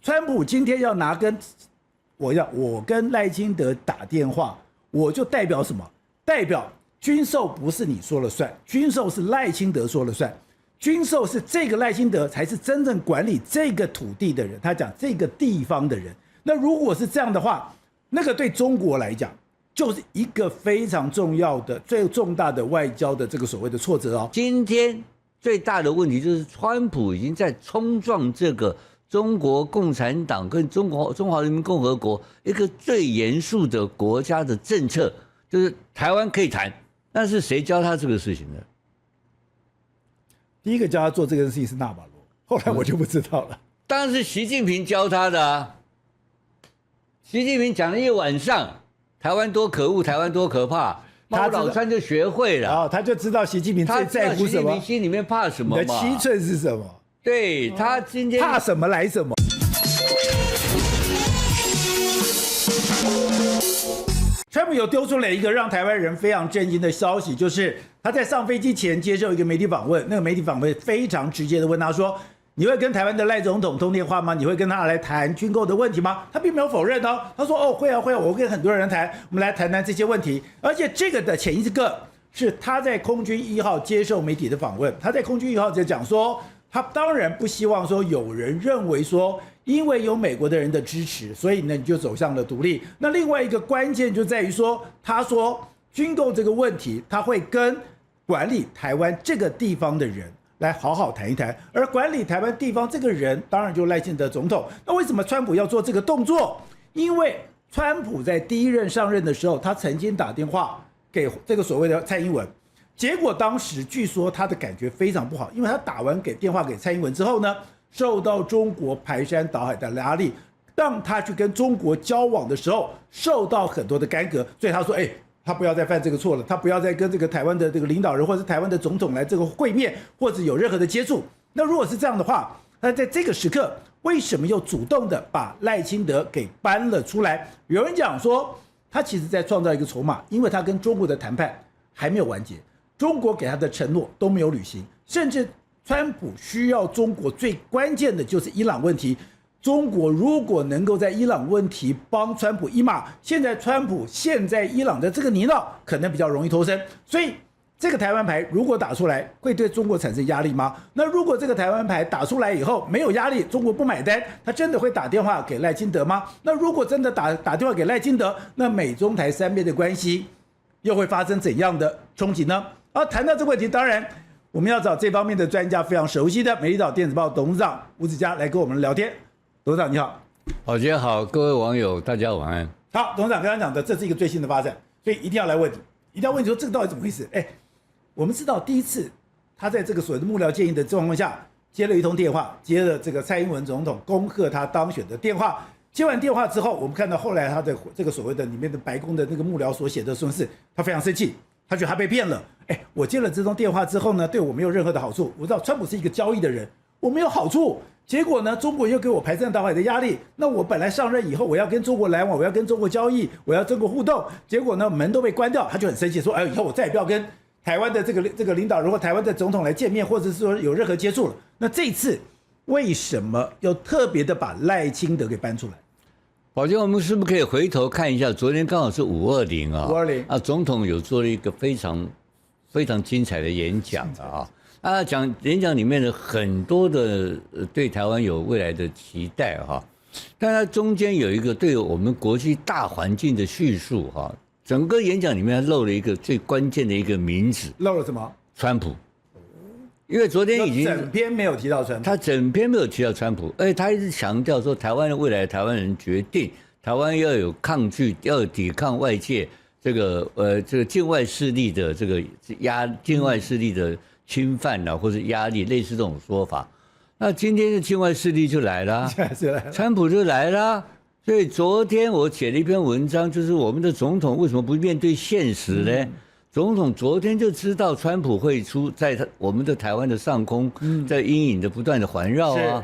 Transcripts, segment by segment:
川普今天要我跟赖清德打电话，我就代表什么？代表军售不是你说了算，军售是赖清德说了算，军售是这个赖清德才是真正管理这个土地的人，他讲这个地方的人。那如果是这样的话，那个对中国来讲，就是一个非常重要的、最重大的外交的这个所谓的挫折哦。今天最大的问题就是，川普已经在冲撞这个中国共产党跟中华人民共和国一个最严肃的国家的政策，就是台湾可以谈，但是谁教他这个事情呢？第一个教他做这个事情是纳瓦罗，后来我就不知道了。当然是习近平教他的啊。习近平讲了一晚上，台湾多可恶，台湾多可怕，猫老川就学会了。哦，他就知道习近平最在乎什么，习近平心里面怕什么嘛？你的七寸是什么？对，他今天怕什么来什么。川普有丢出了一个让台湾人非常震惊的消息，就是他在上飞机前接受一个媒体访问，那个媒体访问非常直接的问他说：“你会跟台湾的赖总统通电话吗？你会跟他来谈军购的问题吗？”他并没有否认哦，他说：“哦，会啊，会啊，我会跟很多人谈，我们来谈谈这些问题。”而且这个的前一个是他在空军1号接受媒体的访问，他在空军1号就讲说，他当然不希望说有人认为说，因为有美国的人的支持，所以呢你就走向了独立。那另外一个关键就在于说，他说军购这个问题，他会跟管理台湾这个地方的人来好好谈一谈，而管理台湾地方这个人，当然就赖清德总统。那为什么川普要做这个动作？因为川普在第一任上任的时候，他曾经打电话给这个所谓的蔡英文，结果当时据说他的感觉非常不好，因为他打完电话给蔡英文之后呢，受到中国排山倒海的压力，让他去跟中国交往的时候受到很多的干戈，所以他说：“他不要再犯这个错了，他不要再跟这个台湾的这个领导人或者是台湾的总统来这个会面，或者有任何的接触。”那如果是这样的话，那在这个时刻，为什么又主动的把赖清德给搬了出来？有人讲说，他其实在创造一个筹码，因为他跟中国的谈判还没有完结，中国给他的承诺都没有履行，甚至川普需要中国最关键的就是伊朗问题。中国如果能够在伊朗问题帮川普一马，现在川普陷在伊朗的这个泥淖，可能比较容易脱身。所以这个台湾牌如果打出来，会对中国产生压力吗？那如果这个台湾牌打出来以后没有压力，中国不买单，他真的会打电话给赖清德吗？那如果真的打电话给赖清德，那美中台三边的关系又会发生怎样的冲击呢？谈到这个问题，当然我们要找这方面的专家，非常熟悉的美丽岛电子报董事长吴子嘉来跟我们聊天。董事长你好。郝杰好，各位网友大家晚安。好，董事长刚刚讲的，这是一个最新的发展，所以一定要来问你，一定要问你说这个到底怎么回事？我们知道第一次他在这个所谓的幕僚建议的状况下接了一通电话，接了这个蔡英文总统恭贺他当选的电话。接完电话之后，我们看到后来他的这个所谓的里面的白宫的那个幕僚所写的说是，他非常生气，他觉得他被骗了。我接了这通电话之后呢，对我没有任何的好处。我知道川普是一个交易的人，我没有好处。结果呢，中国又给我排山倒海的压力。那我本来上任以后，我要跟中国来往，我要跟中国交易，我要跟中国互动。结果呢，门都被关掉，他就很生气，说：“以后我再也不要跟台湾的这个领导人或台湾的总统来见面，或者是说有任何接触了。”那这一次为什么又特别的把赖清德给搬出来？宝杰，我们是不是可以回头看一下？昨天刚好是520啊，520啊，总统有做了一个非常非常精彩的演讲啊。演讲里面的很多的对台湾有未来的期待哈，但它中间有一个对我们国际大环境的叙述哈。整个演讲里面漏了一个最关键的一个名字，漏了什么？川普。因为昨天已经整篇没有提到川普，他整篇没有提到川普，而且他一直强调说台湾的未来台湾人决定，台湾要有抗拒，要有抵抗外界这个境外势力的这个境外势力的侵犯或者压力，类似这种说法。那今天的境外势力就来了，川普就来了。所以昨天我写了一篇文章，就是我们的总统为什么不面对现实呢？总统昨天就知道川普会在我们的台湾的上空，在阴影的不断的环绕啊。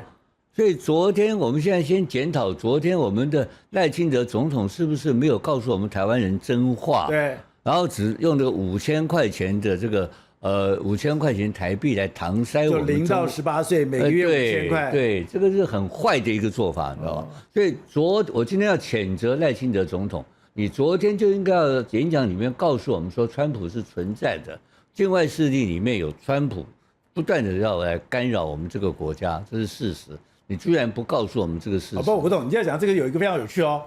所以昨天我们现在先检讨，昨天我们的赖清德总统是不是没有告诉我们台湾人真话？对。然后只用这个5000块钱的这个5000块钱台币来搪塞我就们0到18岁每个月5000块，对，这个是很坏的一个做法，你知道吗？所以我今天要谴责赖清德总统，你昨天就应该要演讲里面告诉我们说，川普是存在的，境外势力里面有川普不断的要来干扰我们这个国家，这是事实。你居然不告诉我们这个事实？不，我不懂。你这样讲，这个有一个非常有趣哦。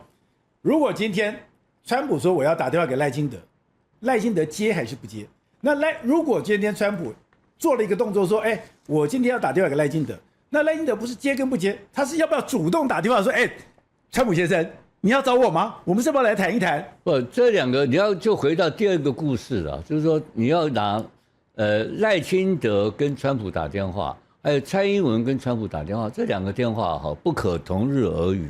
如果今天川普说我要打电话给赖清德，赖清德接还是不接？那如果今天川普做了一个动作说，哎，我今天要打电话给赖清德，那赖清德不是接跟不接，他是要不要主动打电话说，哎，川普先生，你要找我吗？我们是不是要来谈一谈？不，这两个你要就回到第二个故事了，就是说你要拿赖清德跟川普打电话，还有蔡英文跟川普打电话，这两个电话不可同日而语。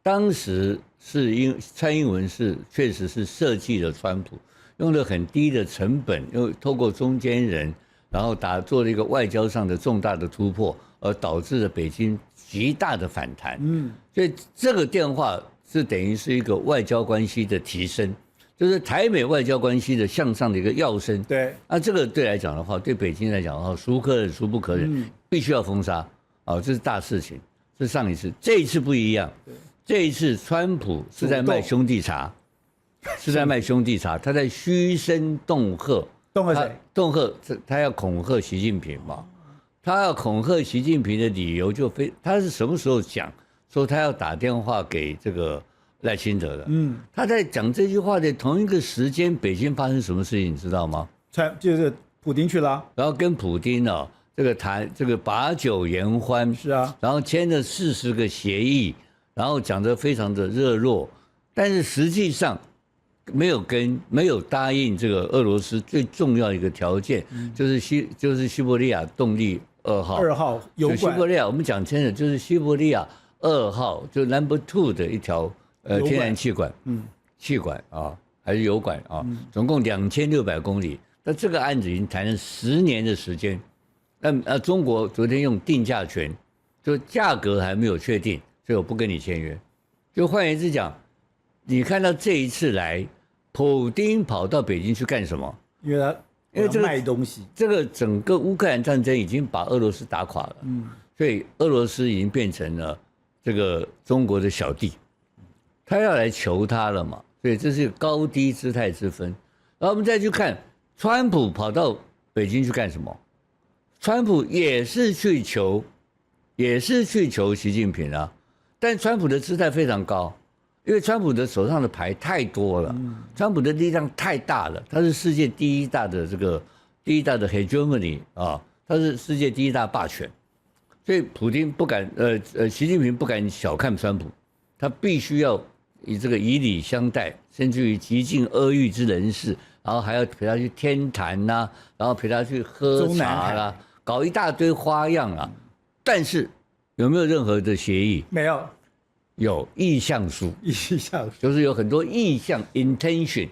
当时是蔡英文确实是设计了川普，用了很低的成本，又透过中间人，然后做了一个外交上的重大的突破，而导致了北京极大的反弹。所以这个电话是等于是一个外交关系的提升，就是台美外交关系的向上的一个跃升。对，那这个对来讲的话，对北京来讲的话，孰可忍孰不可忍，必须要封杀。这是大事情。是上一次，这一次不一样。这一次川普是在卖兄弟茶，他在虚声恫吓。恫吓谁？恫吓他要恐吓习近平嘛？他要恐吓习近平的理由他是什么时候讲说他要打电话给这个赖清德的？他在讲这句话的同一个时间，北京发生什么事情你知道吗？就是普丁去了，然后跟普丁谈这个把酒言欢，是啊，然后签了40个协议，然后讲得非常的热络，但是实际上没有答应这个俄罗斯最重要的一个条件，就是西伯利亚动力2号油管，西伯利亚我们讲真的就是西伯利亚2号，就 No.2 的一条天然气管，气管还是油管总共2600公里。那这个案子已经谈了10年的时间。那中国昨天用定价权，就价格还没有确定，所以我不跟你签约。就换言之讲，你看到这一次来，普丁跑到北京去干什么？因为这个卖东西，这个整个乌克兰战争已经把俄罗斯打垮了，所以俄罗斯已经变成了这个中国的小弟，他要来求他了嘛，所以这是高低姿态之分。然后我们再去看，川普跑到北京去干什么？川普也是去求习近平啊，但川普的姿态非常高，因为川普的手上的牌太多了，川普的力量太大了，他是世界第一大的 hegemony 他是世界第一大霸权，所以普丁不敢习近平不敢小看川普，他必须要以礼相待，甚至于极尽阿谀之人士，然后还要陪他去天坛然后陪他去喝茶啦。搞一大堆花样但是有没有任何的协议？没有，有意向书，就是有很多意向 intention。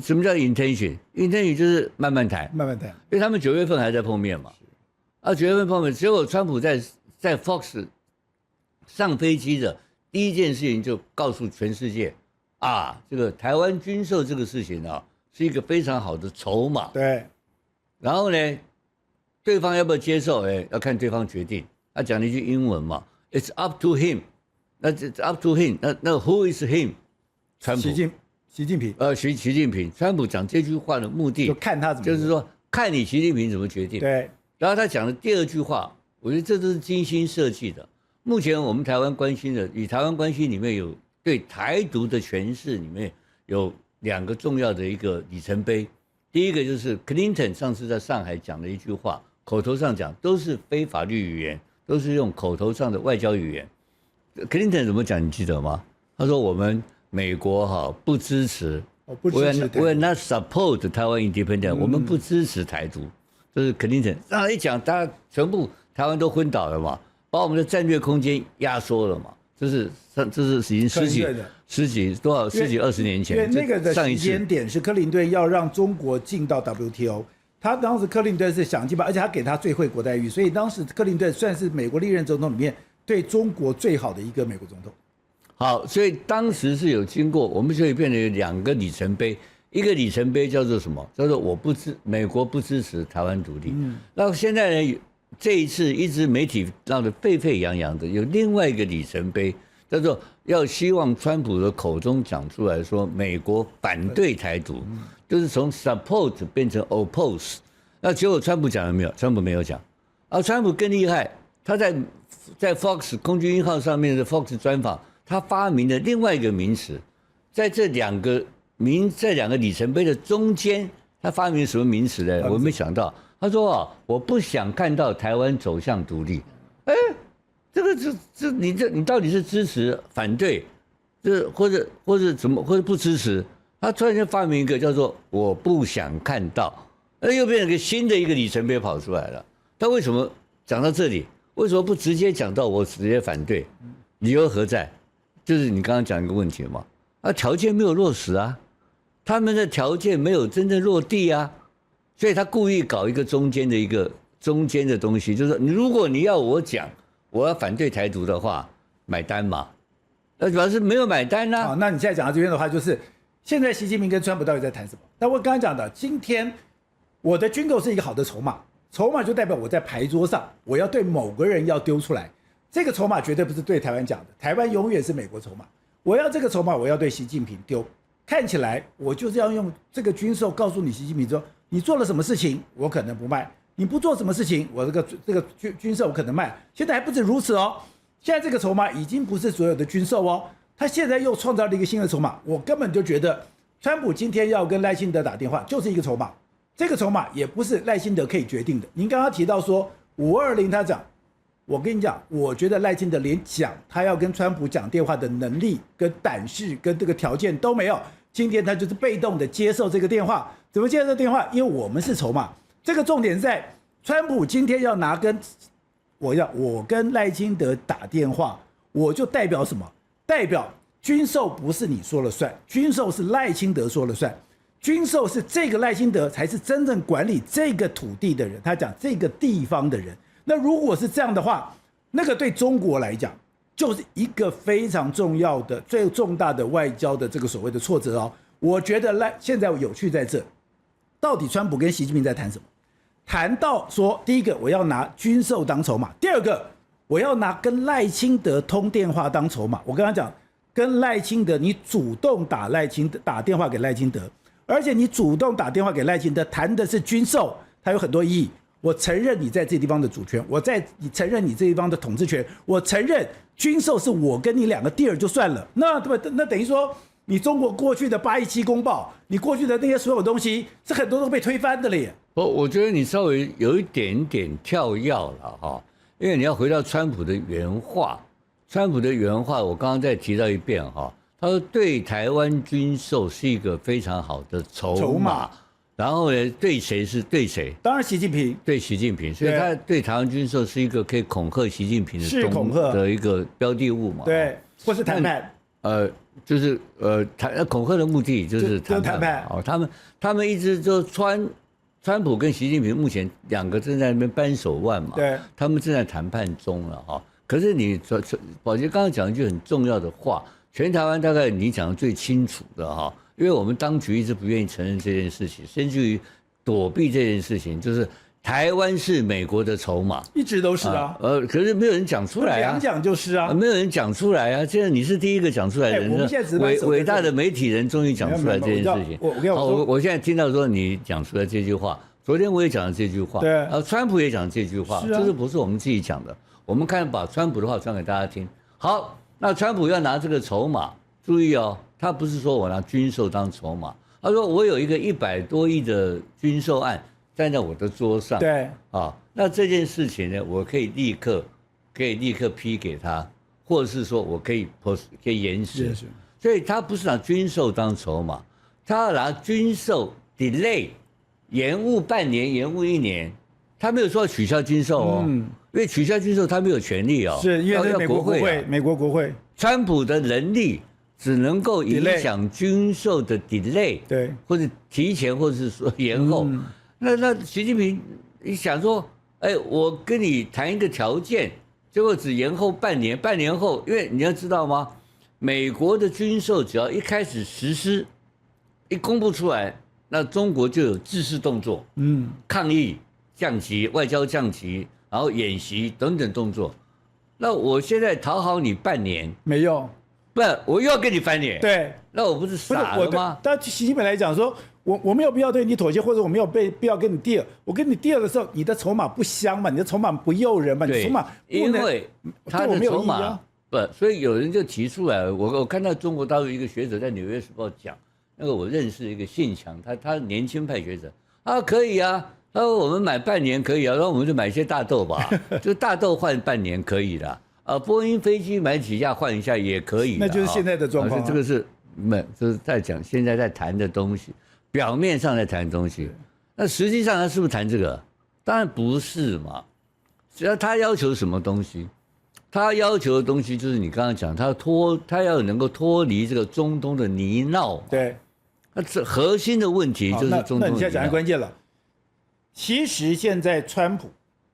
什么叫 intention？intention 就是慢慢谈，因为他们9月份还在碰面嘛。9月份碰面，结果川普在 Fox 上飞机的第一件事情就告诉全世界这个台湾军售这个事情是一个非常好的筹码。对，然后呢？对方要不要接受？要看对方决定。他讲了一句英文嘛 ，It's up to him。那 up to him， 那 Who is him？ 川普，习近平。习近平。川普讲这句话的目的，就看他怎么，就是说看你习近平怎么决定。对。然后他讲的第2句话，我觉得这都是精心设计的。目前我们台湾关心的，以台湾关系里面有对台独的诠释里面有2个重要的一个里程碑。第一个就是 Clinton 上次在上海讲的一句话。口头上讲都是非法律语言，都是用口头上的外交语言。Clinton 怎么讲？你记得吗？他说我们美国不支持，We are not support Taiwan independence，我们不支持台独。这是 Clinton， 让他一讲，大家全部台湾都昏倒了嘛，把我们的战略空间压缩了嘛。这是已经十几20年前，因为那个的时间点是克林顿要让中国进到 WTO。他当时克林顿是想尽办法，而且他给他最惠国待遇，所以当时克林顿算是美国历任总统里面对中国最好的一个美国总统。好，所以当时是有经过，我们所以变成有2个里程碑，一个里程碑叫做什么？叫做美国不支持台湾独立。那现在呢，这一次一直媒体闹得沸沸扬扬的，有另外一个里程碑，叫做要希望川普的口中讲出来说，美国反对台独，就是从 support 变成 oppose。那结果川普讲了没有？川普没有讲。而川普更厉害，他在 Fox 空军1号上面的 Fox 专访，他发明了另外一个名词，在这两个里程碑的中间，他发明什么名词呢？我没想到，他说我不想看到台湾走向独立。哎，你到底是支持反对，或者怎么或者不支持？他突然间发明一个叫做我不想看到，又变成一个新的一个里程碑跑出来了。他为什么讲到这里？为什么不直接讲到我直接反对？理由何在？就是你刚刚讲一个问题嘛，条件没有落实啊，他们的条件没有真正落地啊，所以他故意搞一个中间的东西，就是说如果你要我讲我要反对台独的话，买单嘛，主要是没有买单啊。好，那你现在讲到这边的话，就是现在习近平跟川普到底在谈什么？那我刚刚讲的，今天我的军购是一个好的筹码。筹码就代表我在牌桌上，我要对某个人要丢出来，这个筹码绝对不是对台湾讲的，台湾永远是美国筹码。我要这个筹码，我要对习近平丢。看起来我就是要用这个军售告诉你习近平说，你做了什么事情，我可能不卖；你不做什么事情，我这个军售我可能卖。现在还不止如此哦，现在这个筹码已经不是所有的军售哦，他现在又创造了一个新的筹码。我根本就觉得，川普今天要跟赖清德打电话，就是一个筹码。这个筹码也不是赖清德可以决定的。您刚刚提到说520，他讲，我跟你讲，我觉得赖清德连讲他要跟川普讲电话的能力、跟胆识、跟这个条件都没有。今天他就是被动的接受这个电话，怎么接受这个电话？因为我们是筹码。这个重点在川普今天要拿我跟赖清德打电话，我就代表什么？代表军售不是你说了算，军售是赖清德说了算。军售是这个赖清德才是真正管理这个土地的人，他讲这个地方的人。那如果是这样的话，那个对中国来讲就是一个非常重要的、最重大的外交的这个所谓的挫折哦。我觉得现在有趣在这，到底川普跟习近平在谈什么？谈到说，第一个我要拿军售当筹码，第二个我要拿跟赖清德通电话当筹码。我跟他讲，跟赖清德你主动打电话给赖清德。而且你主动打电话给赖清德，谈的是军售，它有很多意义。我承认你在这地方的主权，你承认你这地方的统治权，我承认军售是我跟你两个地儿就算了。那等于说，你中国过去的817公报，你过去的那些所有东西，是很多都被推翻的了耶。我觉得你稍微有一点点跳跃了哈，因为你要回到川普的原话。川普的原话，我刚刚再提到一遍哈。他说：“对台湾军售是一个非常好的筹码，然后呢，对谁是对谁？当然习近平，对习近平，所以他对台湾军售是一个可以恐吓习近平的一个标的物嘛？对，或是谈判。就是恐吓的目的就是谈判。哦，他们一直就川普跟习近平目前两个正在那边扳手腕嘛，对，他们正在谈判中了哈。可是宝杰刚刚讲一句很重要的话。”全台湾大概你讲的最清楚的哈，因为我们当局一直不愿意承认这件事情，甚至于躲避这件事情，就是台湾是美国的筹码，一直都是啊。可是没有人讲出来啊，讲就是啊，没有人讲出来啊。现在你是第一个讲出来的人，我们现在伟大的媒体人终于讲出来这件事情。我现在听到说你讲出来这句话，昨天我也讲了这句话，对，川普也讲这句话，这不是我们自己讲的，我们把川普的话传给大家听。好。那川普要拿这个筹码，注意哦，他不是说我拿军售当筹码，他说我有一个100多亿的军售案站在我的桌上，对啊，那这件事情呢，我可以立刻批给他，或者是说我可以延迟，所以他不是拿军售当筹码，他要拿军售 delay 延误半年、延误1年，他没有说取消军售哦。因为取消军售他没有权利哦，是因为是美国国会，川普的能力只能够影响军售的 delay， 对，或者提前，或者是说延后。那习近平你想说，我跟你谈一个条件，结果只延后半年，半年后，因为你要知道吗？美国的军售只要一开始实施，一公布出来，那中国就有制式动作，抗议、降级、外交降级，然后演习等等动作。那我现在讨好你半年没用，不，我又要跟你翻脸，对，那我不是傻了吗？但习近平来讲说，我没有必要对你妥协，或者我没有必要跟你 deal。我跟你 deal 的时候，你的筹码不香嘛，你的筹码不诱人嘛，你的筹码因为他的筹码不，所以有人就提出来，我看到中国大陆一个学者在《纽约时报》讲，那个我认识一个姓强，他年轻派学者啊，可以啊，他说我们买半年可以啊，然后我们就买一些大豆吧，就大豆换半年可以的。波音飞机买几架换一下也可以，那就是现在的状况。这个是没，就是在讲现在在谈的东西，表面上在谈的东西，那实际上他是不是谈这个？当然不是嘛。只要他要求什么东西，他要求的东西就是你刚刚讲，他要能够脱离这个中东的泥淖。对，那这核心的问题就是中东的泥淖。那你现在讲关键了。其实现在川普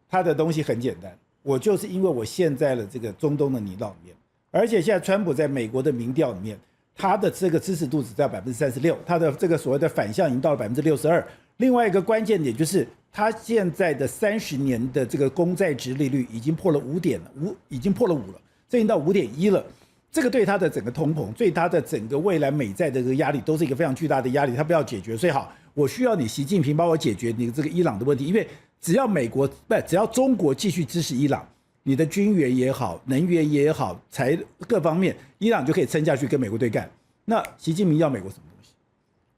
他的东西很简单。我就是因为我陷在了这个中东的泥淖里面，而且现在川普在美国的民调里面，他的这个支持度只在36%，他的这个所谓的反向已经到了62%。另外一个关键点就是，他现在的30年的这个公债殖利率已经破了5点了，已经破了5了，这已经到5.1了。这个对他的整个通膨，对他的整个未来美债的这个压力，都是一个非常巨大的压力。他不要解决，所以好，我需要你习近平帮我解决你这个伊朗的问题，因为只要只要中国继续支持伊朗，你的军援也好，能源也好，各方面，伊朗就可以撑下去跟美国对干。那习近平要美国什么东西？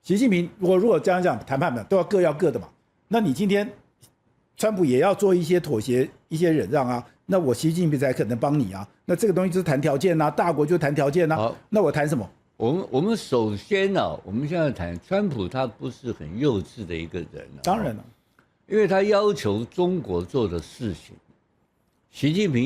习近平如果这样讲谈判的都要各要各的嘛。那你今天川普也要做一些妥协、一些忍让啊。那我习近平才可能帮你啊。那这个东西就是谈条件啊，大国就谈条件啊。那我谈什么？我们首先呢，我们现在谈川普，他不是很幼稚的一个人。当然了。因为他要求中国做的事情，习近平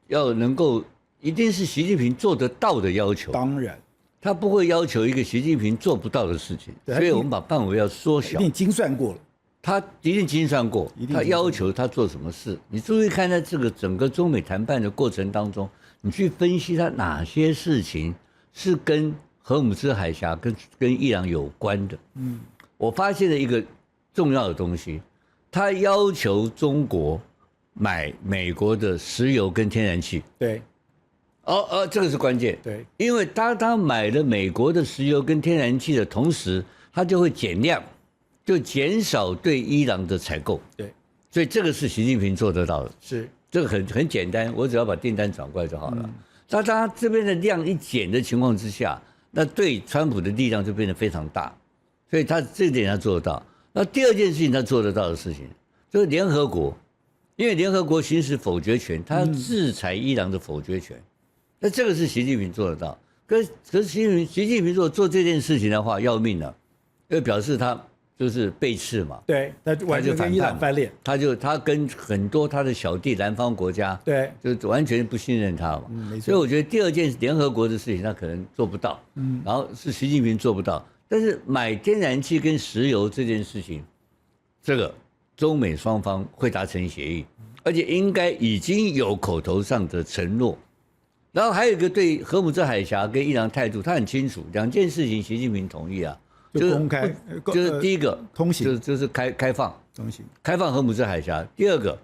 要能够，一定是习近平做得到的要求。当然，他不会要求一个习近平做不到的事情，所以我们把范围要缩小。一定精算过了，他一定精算过，他要求他做什么事。你注意看，在这个整个中美谈判的过程当中，你去分析他哪些事情是跟荷尔姆斯海峡跟伊朗有关的。我发现了一个重要的东西，他要求中国买美国的石油跟天然气。对，这个是关键。对，因为当他买了美国的石油跟天然气的同时，他就会减量，就减少对伊朗的采购。对，所以这个是习近平做得到的。是，这个很简单，我只要把订单转过来就好了。当他这边的量一减的情况之下，那对川普的力量就变得非常大，所以他这点他做得到。那第二件事情他做得到的事情，就是联合国，因为联合国行使否决权，他要制裁伊朗的否决权，那这个是习近平做得到。可是习近平如果做这件事情的话，要命了，因为表示他就是背刺嘛。对，他完全跟伊朗翻脸，他跟很多他的小弟南方国家，对，就完全不信任他嘛。没错。所以我觉得第二件联合国的事情他可能做不到，然后是习近平做不到。但是买天然气跟石油这件事情，这个中美双方会达成协议，而且应该已经有口头上的承诺。然后还有一个对荷尔姆斯海峡跟伊朗态度，他很清楚，两件事情习近平同意啊，就公开，就是第一个通行，就是开放通行，开放荷尔姆斯海峡；第二个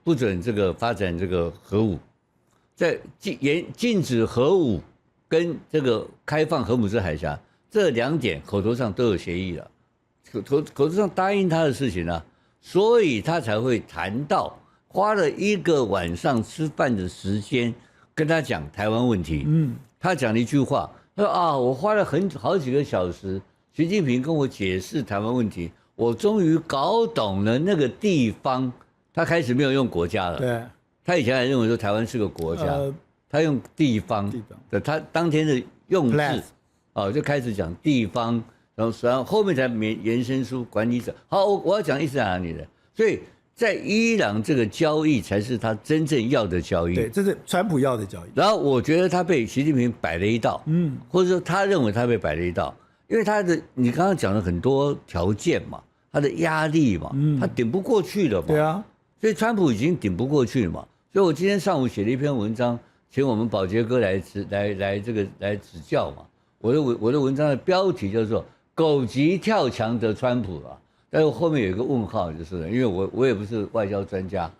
不准这个发展这个核武，在禁止核武跟这个开放荷尔姆斯海峡。这2点口头上都有协议了，口头上答应他的事情啊，所以他才会谈到花了1个晚上吃饭的时间跟他讲台湾问题。他讲了一句话，他说啊，我花了好几个小时，习近平跟我解释台湾问题，我终于搞懂了那个地方。他开始没有用国家了，对，他以前还认为说台湾是个国家，他用地方的，他当天的用字。就开始讲地方，然后后面才延伸出管理者。好，我要讲伊斯兰女人，所以在伊朗这个交易才是他真正要的交易。对，这是川普要的交易。然后我觉得他被习近平摆了一道，或者说他认为他被摆了一道，因为你刚刚讲了很多条件嘛，他的压力嘛，他顶不过去了嘛。对啊，所以川普已经顶不过去了嘛。所以我今天上午写了一篇文章，请我们宝杰哥来指教嘛。我的文章的标题叫做狗急跳墙的川普啊，但是后面有一个问号，就是因为我也不是外交专家，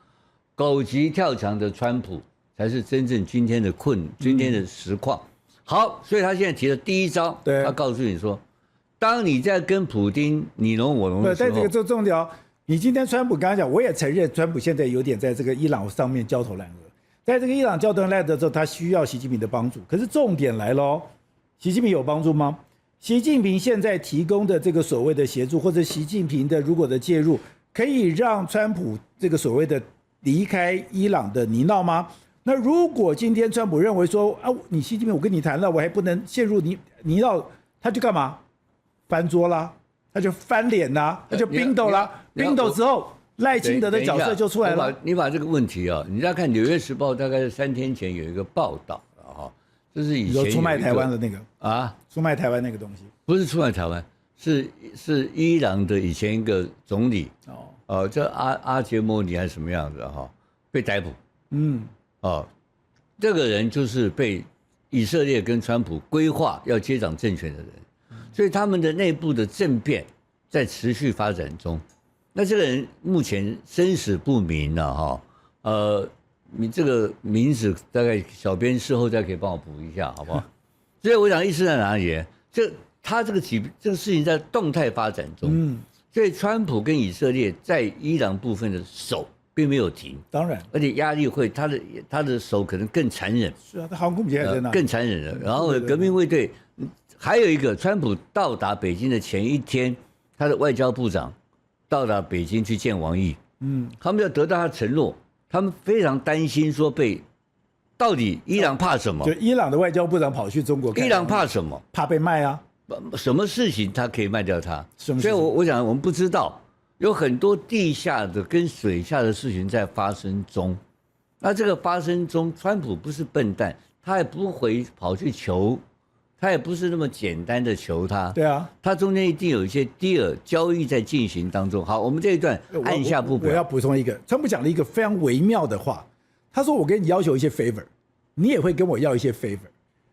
狗急跳墙的川普才是真正今天的实况。好，所以他现在提的第一招，他告诉你说，当你在跟普丁你侬我侬的时候，在这个重点，你今天川普刚刚讲，我也承认川普现在有点在这个伊朗上面焦头烂额，在这个伊朗焦头烂额的时候，他需要习近平的帮助。可是重点来了，习近平有帮助吗？习近平现在提供的这个所谓的协助，或者习近平的如果的介入，可以让川普这个所谓的离开伊朗的泥淖吗？那如果今天川普认为说啊，你习近平我跟你谈了，我还不能陷入泥淖，他就干嘛？翻桌啦，他就翻脸啦，他就冰斗啦，冰斗之后赖清德的角色就出来了。你把这个问题啊，你再看《纽约时报》大概是3天前有一个报道啊，就是以前出卖台湾的那个啊，出卖台湾那个东西，不是出卖台湾，是伊朗的以前一个总理叫阿杰莫尼还是什么样子哈，被逮捕。这个人就是被以色列跟川普规划要接掌政权的人，所以他们的内部的政变在持续发展中。那这个人目前生死不明了哈，你这个名字大概小编事后再可以帮我补一下，好不好？所以我想意思在哪里？他这个事情在动态发展中，所以川普跟以色列在伊朗部分的手并没有停，当然，而且压力会，他的手可能更残忍。是啊，他航空母舰在那，更残忍了。然后革命卫队，还有一个，川普到达北京的前一天，他的外交部长到达北京去见王毅，他们要得到他承诺，他们非常担心说到底伊朗怕什么？就伊朗的外交部长跑去中国看，伊朗怕什么？怕被卖啊。什么事情他可以卖掉他？所以我想我们不知道。有很多地下的跟水下的事情在发生中，那这个发生中，川普不是笨蛋，他也不会跑去求，他也不是那么简单的求他。对啊，他中间一定有一些deal交易在进行当中。好，我们这一段按下不表。我要补充一个，川普讲了一个非常微妙的话，他说我跟你要求一些 favor， 你也会跟我要一些 favor，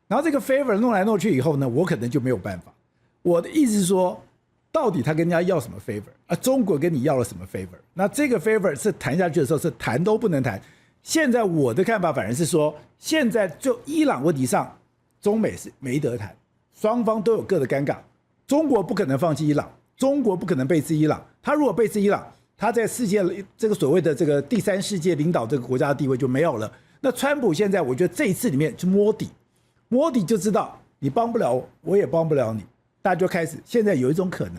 然后这个 favor 弄来弄去以后呢，我可能就没有办法。我的意思是说，到底他跟人家要什么 favor 啊？中国跟你要了什么 favor？ 那这个 favor 是谈下去的时候是谈都不能谈。现在我的看法反而是说，现在就伊朗问题上，中美是没得谈，双方都有各的尴尬。中国不可能放弃伊朗，中国不可能背刺伊朗。他如果背刺伊朗，他在世界这个所谓的这个第三世界领导这个国家的地位就没有了。那川普现在我觉得这一次里面就摸底就知道你帮不了我，我也帮不了你。大家就开始，现在有一种可能，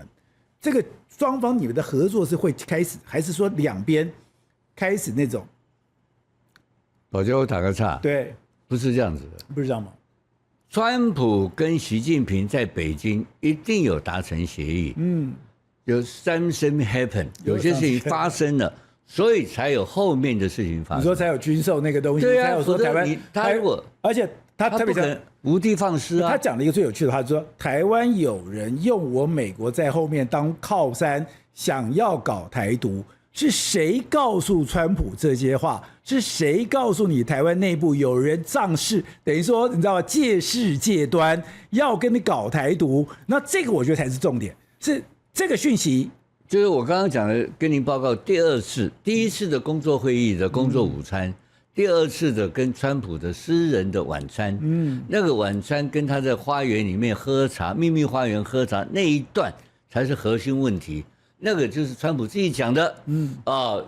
这个双方你们的合作是会开始，还是说两边开始那种？我觉得我打个岔，对，不是这样子的，不是这样吗？川普跟习近平在北京一定有达成协议，有 something happen， 有些事情发生了，所以才有后面的事情发生。你说才有军售那个东西，对啊，才有说台湾，他如果，而且他特别讲无的放矢啊。他讲了一个最有趣的话，说台湾有人用我美国在后面当靠山，想要搞台独，是谁告诉川普这些话？是谁告诉你台湾内部有人仗势，等于说你知道吗？借势借端要跟你搞台独？那这个我觉得才是重点，是这个讯息。就是我刚刚讲的，跟您报告第二次，第一次的工作会议的工作午餐。第二次的跟川普的私人的晚餐，那个晚餐跟他在花园里面喝茶，秘密花园喝茶那一段才是核心问题。那个就是川普自己讲的，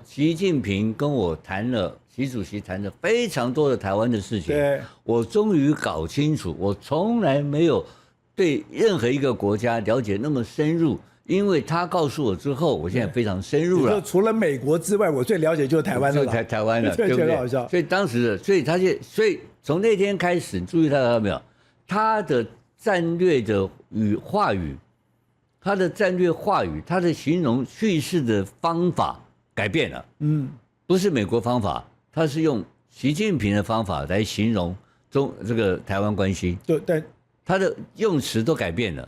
习近平跟我谈了，习主席谈了非常多的台湾的事情，我终于搞清楚，我从来没有对任何一个国家了解那么深入。因为他告诉我之后，我现在非常深入了。除了美国之外，我最了解就是台湾了。就台湾了，对不对？所以当时的，所以从那天开始，你注意到没有？他的战略的话语，他的形容叙事的方法改变了。不是美国方法，他是用习近平的方法来形容这个台湾关系。对，他的用词都改变了。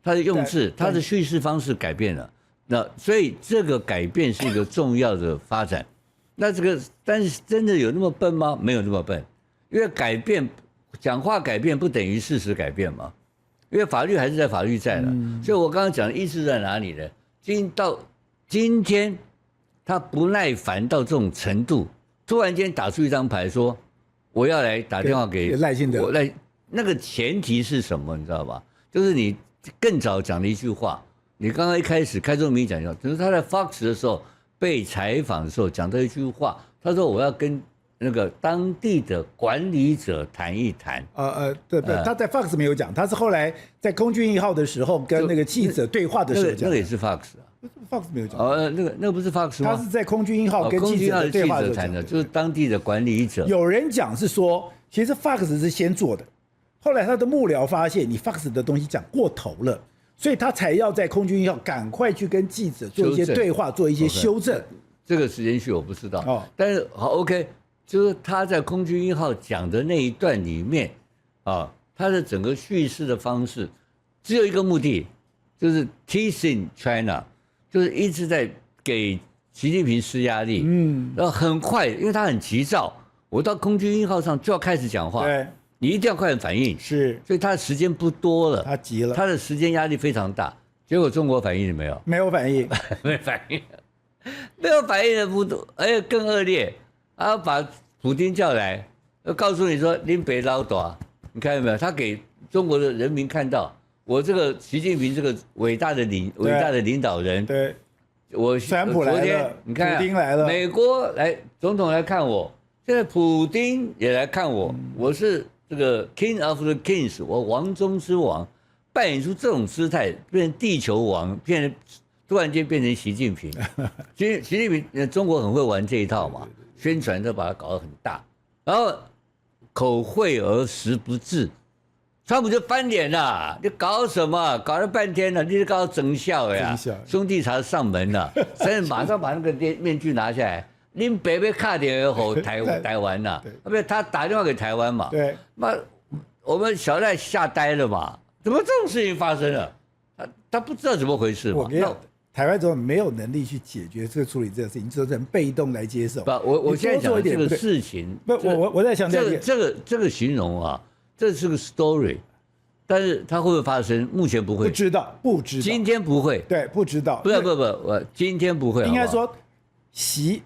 他的用字，他的叙事方式改变了，那所以这个改变是一个重要的发展。那但是真的有那么笨吗？没有那么笨，因为讲话改变不等于事实改变嘛。因为法律还是在法律在了。所以我刚刚讲的意思在哪里呢？到今天，他不耐烦到这种程度，突然间打出一张牌说我要来打电话给赖清德，那个前提是什么？你知道吧？就是你更早讲的一句话，你刚刚一开始开宗明义讲到，就是他在 Fox 的时候被采访的时候讲到一句话，他说我要跟那个当地的管理者谈一谈。对，他在 Fox 没有讲，他是后来在空军1号的时候跟那个记者对话的时候讲，那个也是 Fox 啊。Fox 没有讲。那个不是 Fox 吗？他是在空军1号跟记者的对话的时候讲的，就是当地的管理者。有人讲是说，其实 Fox 是先做的，后来他的幕僚发现你 Fox 的东西讲过头了，所以他才要在空军1号赶快去跟记者做一些对话，做一些修正。这个时间序我不知道，但是好 OK， 就是他在空军1号讲的那一段里面他的整个叙事的方式只有一个目的，就是 teasing China， 就是一直在给习近平施压力。然后很快，因为他很急躁，我到空军1号上就要开始讲话，对，你一定要快点反应，是，所以他的时间不多了，他急了，他的时间压力非常大。结果中国反应了没有？没有反应，没反应，没有反应的不多，更恶劣，把普丁叫来，告诉你说您别唠叨，你看到没有？他给中国的人民看到，我这个习近平这个伟大的领导人，对，我川普来了，你看普丁来了，美国总统来看我，现在普丁也来看我，我是这个 King of the Kings， 我王中之王，扮演出这种姿态，变成地球王，突然间变成习近平。习近平，中国很会玩这一套嘛，宣传都把它搞得很大，然后口惠而实不至。川普就翻脸了，你搞什么？搞了半天了，你是搞整笑呀？兄弟才上门了，所以马上把那个面具拿下来。您北北卡点吼台湾呐，不是他打电话给台湾嘛？对，那我们小赖吓呆了嘛？怎么这种事情发生了？他不知道怎么回事嘛？我跟你讲，台湾总统没有能力去解决处理这个事情，只能被动来接受。不，我现在讲的这个事情，不，我在强调这个形容啊。这是个 story， 但是它会不会发生？目前不会，不知道。今天不会，对，不知道。不，我今天不会。应该说，习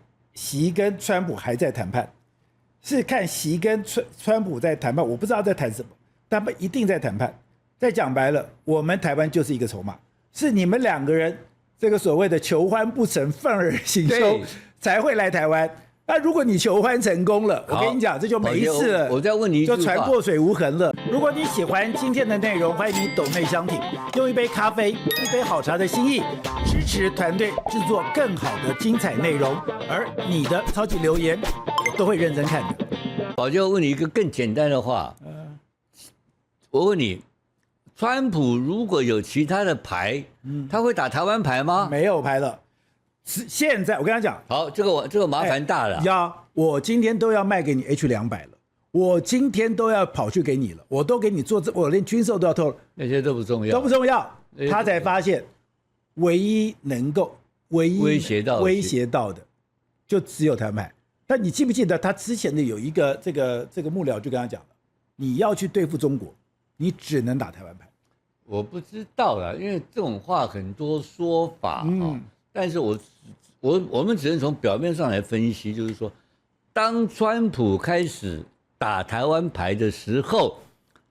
跟川普还在谈判，是看习跟川普在谈判，我不知道在谈什么，他们一定在谈判。再讲白了，我们台湾就是一个筹码，是你们两个人这个所谓的求欢不成，愤而行凶，才会来台湾。那如果你求欢成功了，我跟你讲，这就没事了。我再问你一句话，就船过水无痕了。如果你喜欢今天的内容，欢迎你斗内相挺，用一杯咖啡、一杯好茶的心意，支持团队制作更好的精彩内容。而你的超级留言，我都会认真看的。我就问你一个更简单的话，我问你，川普如果有其他的牌，他会打台湾牌吗？没有牌了。现在我跟他讲，好，这个麻烦大了。我今天都要卖给你 H200了，我今天都要跑去给你了，我都给你做我连军售都要透了，那些都不重要，都不重要。他才发现，唯一能够威胁到的，就只有台湾牌。但你记不记得他之前的有一个这个幕僚就跟他讲了，你要去对付中国，你只能打台湾牌。我不知道啦，因为这种话很多说法但是我们只能从表面上来分析，就是说，当川普开始打台湾牌的时候，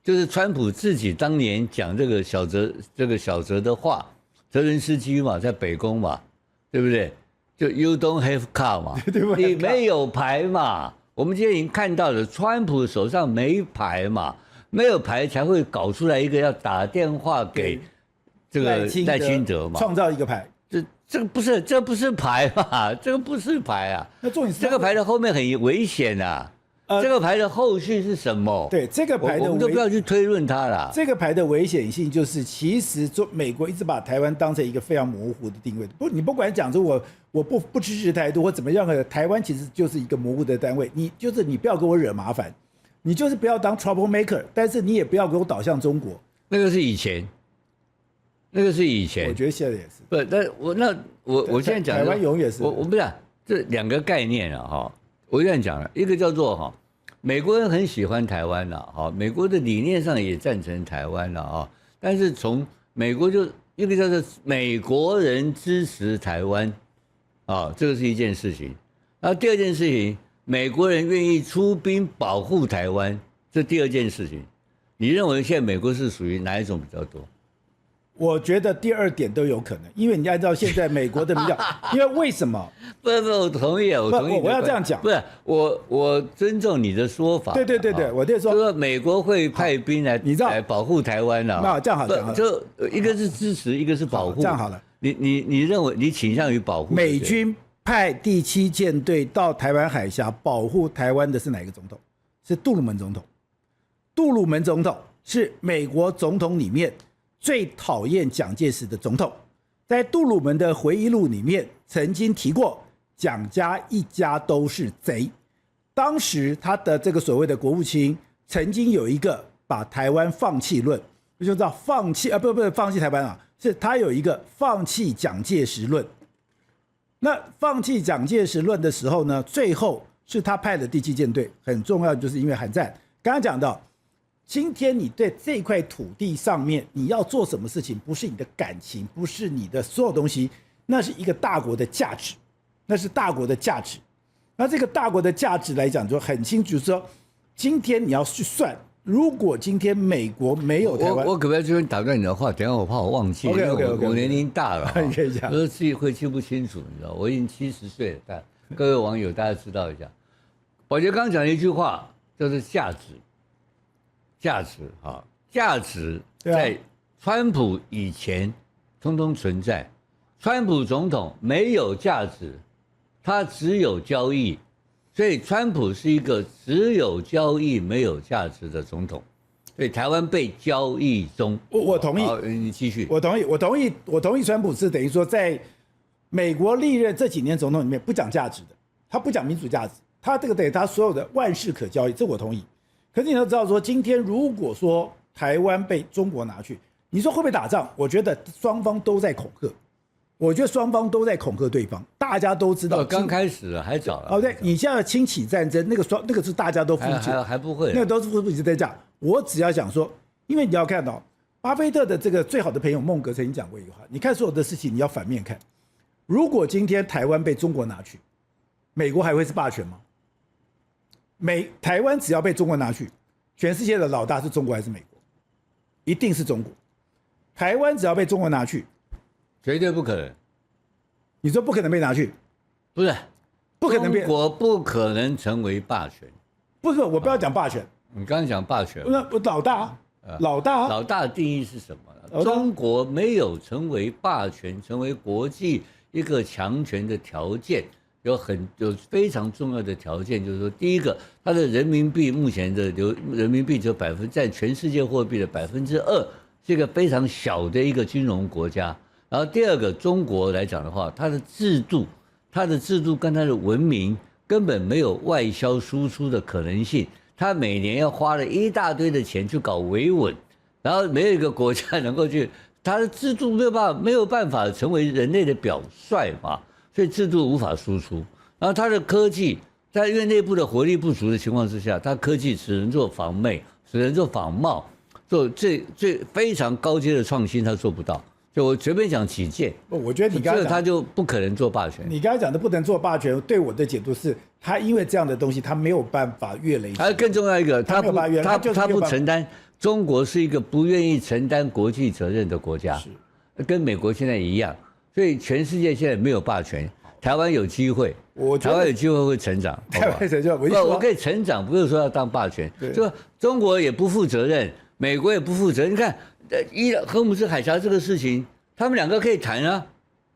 就是川普自己当年讲这个小泽的话，泽连斯基嘛，在北宫嘛，对不对？就 You don't have car 嘛，你没有牌嘛。我们今天已经看到了，川普手上没牌嘛，没有牌才会搞出来一个要打电话给这个赖清德嘛，创造一个牌。这不是牌嘛？这个不是牌啊！那重点是这个牌的后面很危险啊！这个牌的后续是什么？对，这个牌的我们都不要去推论它啦。这个牌的危险性就是，其实美国一直把台湾当成一个非常模糊的定位。你不管讲说我不支持台独或怎么样的，台湾其实就是一个模糊的单位。你不要给我惹麻烦，你就是不要当 trouble maker， 但是你也不要给我导向中国。那个是以前。我觉得现在也是。不，但我现在讲台湾永远是。我不是这两个概念啊哈。我这样讲了，一个叫做美国人很喜欢台湾了美国的理念上也赞成台湾了但是从美国就一个叫做美国人支持台湾，这个是一件事情。然后第二件事情，美国人愿意出兵保护台湾，这第二件事情。你认为现在美国是属于哪一种比较多？我觉得第二点都有可能，因为你按照现在美国的民调，因为为什么？不，我同意，我同意。我要这样讲，不是我尊重你的说法。对，我就说美国会派兵来保护台湾了。那这样好，这样好。就一个是支持，一个是保护。这样好了。你认为你倾向于保护？美军派第7舰队到台湾海峡保护台湾的是哪一个总统？是杜鲁门总统。杜鲁门总统是美国总统里面最讨厌蒋介石的总统，在杜鲁门的回忆录里面曾经提过，蒋家一家都是贼。当时他的这个所谓的国务卿曾经有一个把台湾放弃论，就叫放弃不放弃台湾啊，是他有一个放弃蒋介石论。那放弃蒋介石论的时候呢，最后是他派的第7舰队，很重要就是因为韩战。刚刚讲到，今天你对这块土地上面你要做什么事情，不是你的感情，不是你的所有东西，那是一个大国的价值，那是大国的价值。那这个大国的价值来讲，就很清楚说，今天你要去算，如果今天美国没有台湾，我可不可以这边打断你的话？等一下我怕我忘记，因为我年龄大了，可以讲，有时候自己会记不清楚，你知道，我已经70岁了。但各位网友大家知道一下，宝杰刚刚讲了一句话，就是价值。价值在川普以前通通存在，川普总统没有价值，他只有交易，所以川普是一个只有交易没有价值的总统，所以台湾被交易中。我同意。好，你继续。我同意，川普是等于说在美国历任这几年总统里面不讲价值的，他不讲民主价值，他这个等于他所有的万事可交易，这我同意。可是你要知道说，今天如果说台湾被中国拿去，你说会不会打仗？我觉得双方都在恐吓，我觉得双方都在恐吓对方，大家都知道。刚开始了，还早了。哦，对，你现在清洗战争，那个是大家都付出，还不会，那个都是付出在讲。我只要讲说，因为你要看到巴菲特的这个最好的朋友孟格曾经讲过一句话：你看所有的事情，你要反面看。如果今天台湾被中国拿去，美国还会是霸权吗？台湾只要被中国拿去，全世界的老大是中国还是美国？一定是中国。台湾只要被中国拿去，绝对不可能。你说不可能被拿去？不是，不可能被。中国不可能成为霸权。不是，我不要讲霸权。你刚刚讲霸权，那我老大，老大，老大的定义是什么呢？中国没有成为霸权，成为国际一个强权的条件。有非常重要的条件，就是说，第一个，它的人民币目前的人民币只有占全世界货币的2%，是一个非常小的一个金融国家。然后第二个，中国来讲的话，它的制度跟它的文明根本没有外销输出的可能性，它每年要花了一大堆的钱去搞维稳，然后没有一个国家能够去，它的制度没有办法成为人类的表率嘛。所以制度无法输出，然后它的科技在因为内部的活力不足的情况之下，它科技只能做仿美，只能做仿冒，做最非常高阶的创新，它做不到。就我随便讲几件，我觉得你刚才这他就不可能做霸权。你刚才讲的不能做霸权，对我的解读是，他因为这样的东西，他没有办法越雷。还有更重要一个，他不承担。中国是一个不愿意承担国际责任的国家，跟美国现在一样。所以全世界现在没有霸权，台湾有机会，台湾有机会会成长。台湾成长，我可以成长，不是说要当霸权。就中国也不负责任，美国也不负责任。你看，荷姆斯海峡这个事情，他们两个可以谈啊，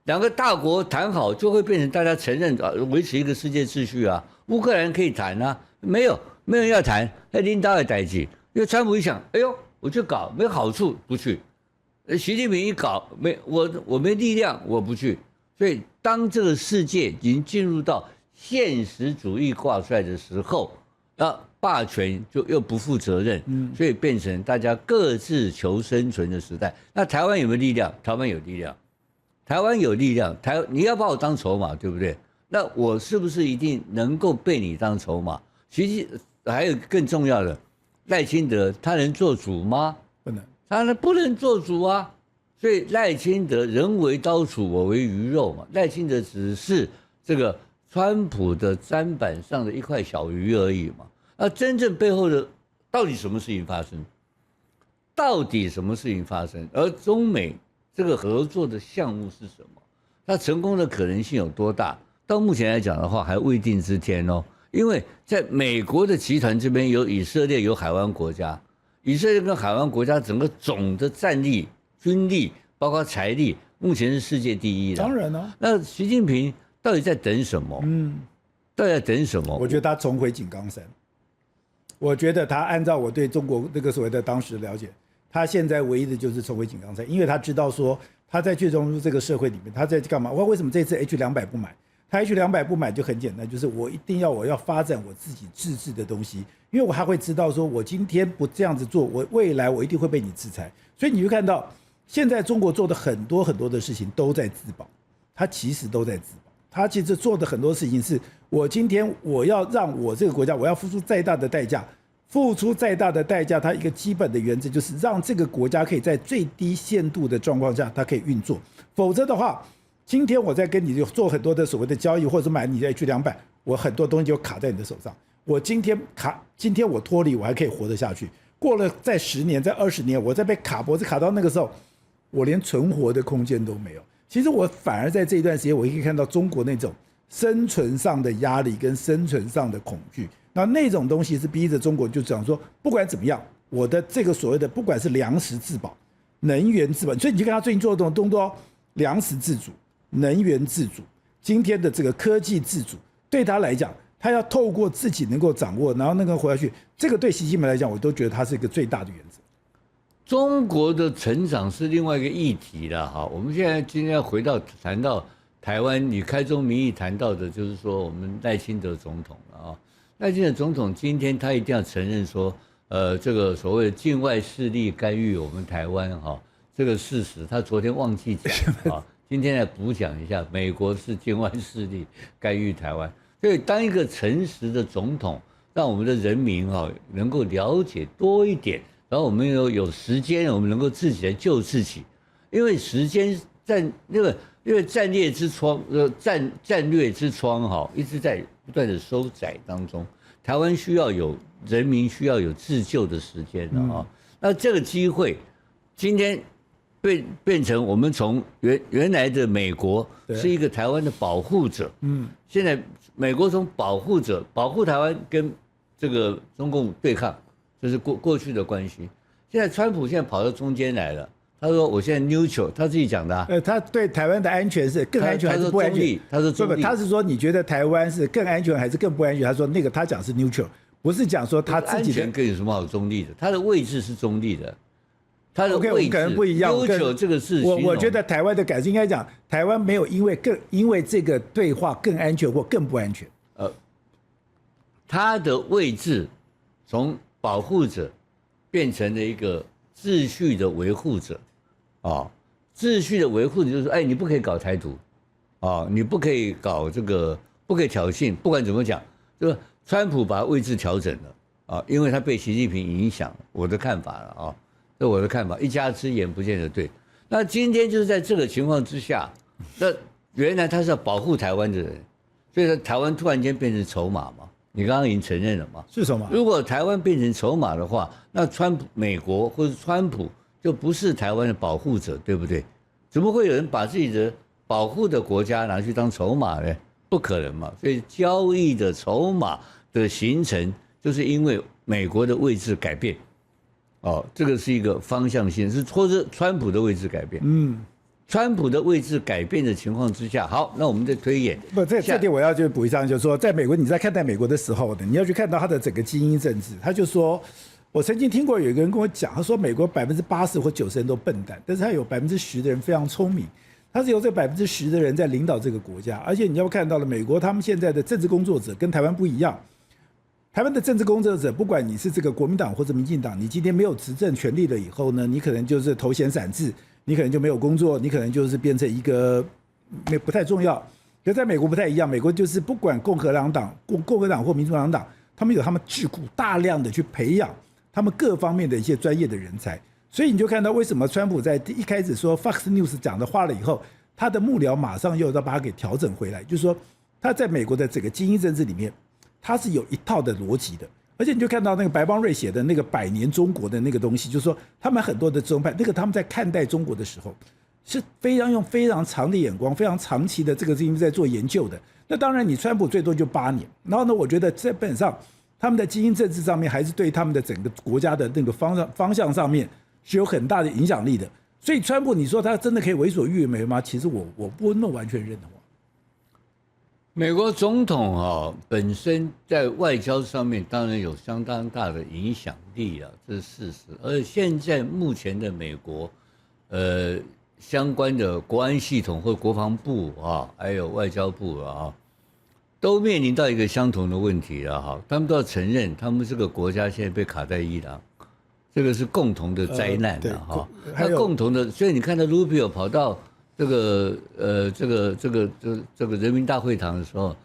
两个大国谈好，就会变成大家承认维持一个世界秩序啊。乌克兰可以谈啊，没有人要谈，领导的代志。因为川普一想，哎呦，我去搞没好处，不去。习近平一搞我没力量，我不去。所以当这个世界已经进入到现实主义挂帅的时候，霸权就又不负责任，所以变成大家各自求生存的时代。那台湾有没有力量？台湾有力量，台湾有力量。你要把我当筹码，对不对？那我是不是一定能够被你当筹码？其实还有更重要的，赖清德他能做主吗？不能。他呢不能做主啊。所以赖清德人为刀俎，我为鱼肉嘛。赖清德只是这个川普的砧板上的一块小鱼而已嘛。那真正背后的到底什么事情发生？到底什么事情发生？而中美这个合作的项目是什么？它成功的可能性有多大？到目前来讲的话，还未定之天哦。因为在美国的集团这边有以色列，有海湾国家，以色列跟海湾国家整个总的战力、军力，包括财力，目前是世界第一的。当然了，那习近平到底在等什么？到底在等什么？我觉得他重回井冈山。我觉得他按照我对中国那个所谓的当时的了解，他现在唯一的就是重回井冈山，因为他知道说他在最终这个社会里面，他在干嘛？为什么这次 H200不买？他 H200不买就很简单，就是我一定要发展我自己自制的东西，因为我还会知道说，我今天不这样子做，我未来我一定会被你制裁。所以你会看到，现在中国做的很多很多的事情都在自保，他其实都在自保。他其实做的很多事情是，我今天我要让我这个国家，我要付出再大的代价，它一个基本的原则就是让这个国家可以在最低限度的状况下，它可以运作，否则的话。今天我在跟你做很多的所谓的交易，或者买你的 H200，我很多东西就卡在你的手上。我今天我脱离，我还可以活得下去。过了在10年、在20年，我再被卡脖子卡到那个时候，我连存活的空间都没有。其实我反而在这一段时间，我可以看到中国那种生存上的压力跟生存上的恐惧。那种东西是逼着中国就讲说，不管怎么样，我的这个所谓的不管是粮食自保、能源自保，所以你就看他最近做的动作，粮食自主。能源自主，今天的这个科技自主，对他来讲，他要透过自己能够掌握，然后那个活下去，这个对习近平来讲，我都觉得他是一个最大的原则。中国的成长是另外一个议题了哈。我们今天要谈到台湾，你开宗明义谈到的就是说我们赖清德总统啊，赖清德总统今天他一定要承认说，这个所谓的境外势力干预我们台湾哈，这个事实他昨天忘记讲啊。今天来补讲一下，美国是境外势力干预台湾，所以当一个诚实的总统，让我们的人民能够了解多一点，然后我们有时间，我们能够自己来救自己，因为时间因为战略之窗一直在不断的收窄当中，台湾人民需要有自救的时间啊。那这个机会，今天。变成我们从原来的美国是一个台湾的保护者，现在美国从保护台湾跟这个中共对抗，这是过去的关系。现在川普现在跑到中间来了，他说我现在 neutral， 他自己讲的啊。他对台湾的安全是更安全还是不安全？他说中立，他是说你觉得台湾是更安全还是更不安全？他说那个他讲是 neutral， 不是讲说他自己的安全跟有什么好中立的？他的位置是中立的。他的位置可能不一样。这个是我觉得台湾的感受应该讲，台湾没有因为这个对话更安全或更不安全。他的位置从保护者变成了一个秩序的维护者啊，秩序的维护者就是说，你不可以搞台独啊，你不可以搞这个，不可以挑衅，不管怎么讲，就是川普把位置调整了啊，因为他被习近平影响，我的看法了啊。这我的看法，一家之言不见得对。那今天就是在这个情况之下，那原来他是要保护台湾的人，所以说台湾突然间变成筹码嘛？你刚刚已经承认了嘛？是什么？如果台湾变成筹码的话，那美国或者川普就不是台湾的保护者，对不对？怎么会有人把自己的保护的国家拿去当筹码呢？不可能嘛！所以交易的筹码的形成，就是因为美国的位置改变。这个是一个方向性，是或者川普的位置改变。川普的位置改变的情况之下，好，那我们再推演。这点我要就补一下，就是说，在美国你在看待美国的时候呢，你要去看到他的整个精英政治。他就说，我曾经听过有一个人跟我讲，他说美国80%或90%人都笨蛋，但是他有10%的人非常聪明，他是由这10%的人在领导这个国家。而且你要看到了，美国他们现在的政治工作者跟台湾不一样。台湾的政治工作者，不管你是这个国民党或者民进党，你今天没有执政权力了以后呢，你可能就是头衔散置，你可能就没有工作，你可能就是变成一个不太重要。可是在美国不太一样，美国就是不管共和党或民主党，他们有他们智库大量的去培养他们各方面的一些专业的人才。所以你就看到为什么川普在一开始说 Fox News 讲的话了以后，他的幕僚马上又要把它给调整回来，就是说他在美国的整个精英政治里面，他是有一套的逻辑的。而且你就看到那个白邦瑞写的那个百年中国的那个东西，就是说他们很多的宗派，那个他们在看待中国的时候，是用非常长的眼光、非常长期的这个事情在做研究的。那当然，你川普最多就8年，然后呢，我觉得在本上他们的精英政治上面，还是对他们的整个国家的那个方向上面是有很大的影响力的。所以川普，你说他真的可以为所欲为吗？其实我不能完全认同。美国总统本身在外交上面当然有相当大的影响力啊，这是事实。而现在目前的美国，相关的国安系统或国防部还有外交部都面临到一个相同的问题了他们都要承认，他们这个国家现在被卡在伊朗，这个是共同的灾难那共同的，所以你看到 Rubio 跑到这个人民大会堂的时候，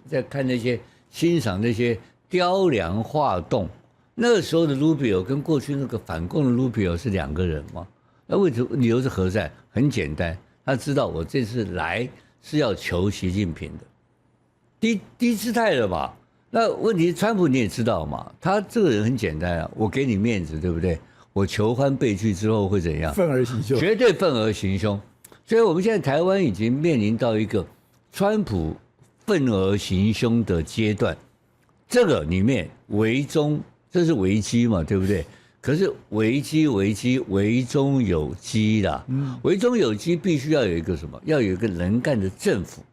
在看那些欣赏那些雕梁画栋，那个时候的 Rubio 跟过去那个反共的 Rubio 是2个人吗？那为什么理由是何在？很简单，他知道我这次来是要求习近平的，低姿态了嘛。那问题川普你也知道嘛，他这个人很简单啊，我给你面子，对不对？我求欢被拒之后会怎样？愤而行凶，绝对愤而行凶。所以我们现在台湾已经面临到一个川普愤而行凶的阶段，这个里面这是危机嘛，对不对？可是危机危中有机啦，危中有机必须要有一个什么？要有一个能干的政府，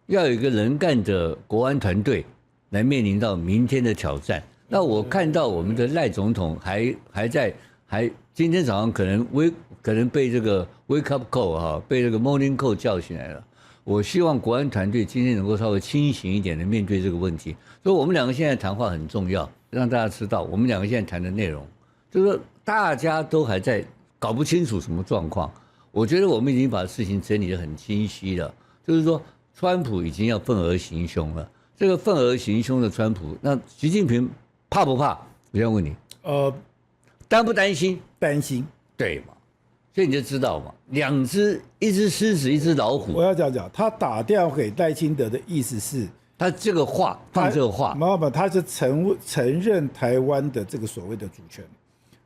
要有一个能干的国安团队来面临到明天的挑战。那我看到我们的赖总统还今天早上可能被这个 wake up call 被这个 morning call 叫醒来了。我希望国安团队今天能够稍微清醒一点的面对这个问题。所以我们2个现在谈话很重要，让大家知道我们2个现在谈的内容，就是说大家都还在搞不清楚什么状况。我觉得我们已经把事情整理得很清晰了，就是说川普已经要愤而行凶了。这个愤而行凶的川普，那习近平怕不怕？我想问你，担不担心？担心，对嘛？所以你就知道嘛，一只狮子，一只老虎。我要讲，他打电话给赖清德的意思是，他这个话放这个话，他是承认台湾的这个所谓的主权。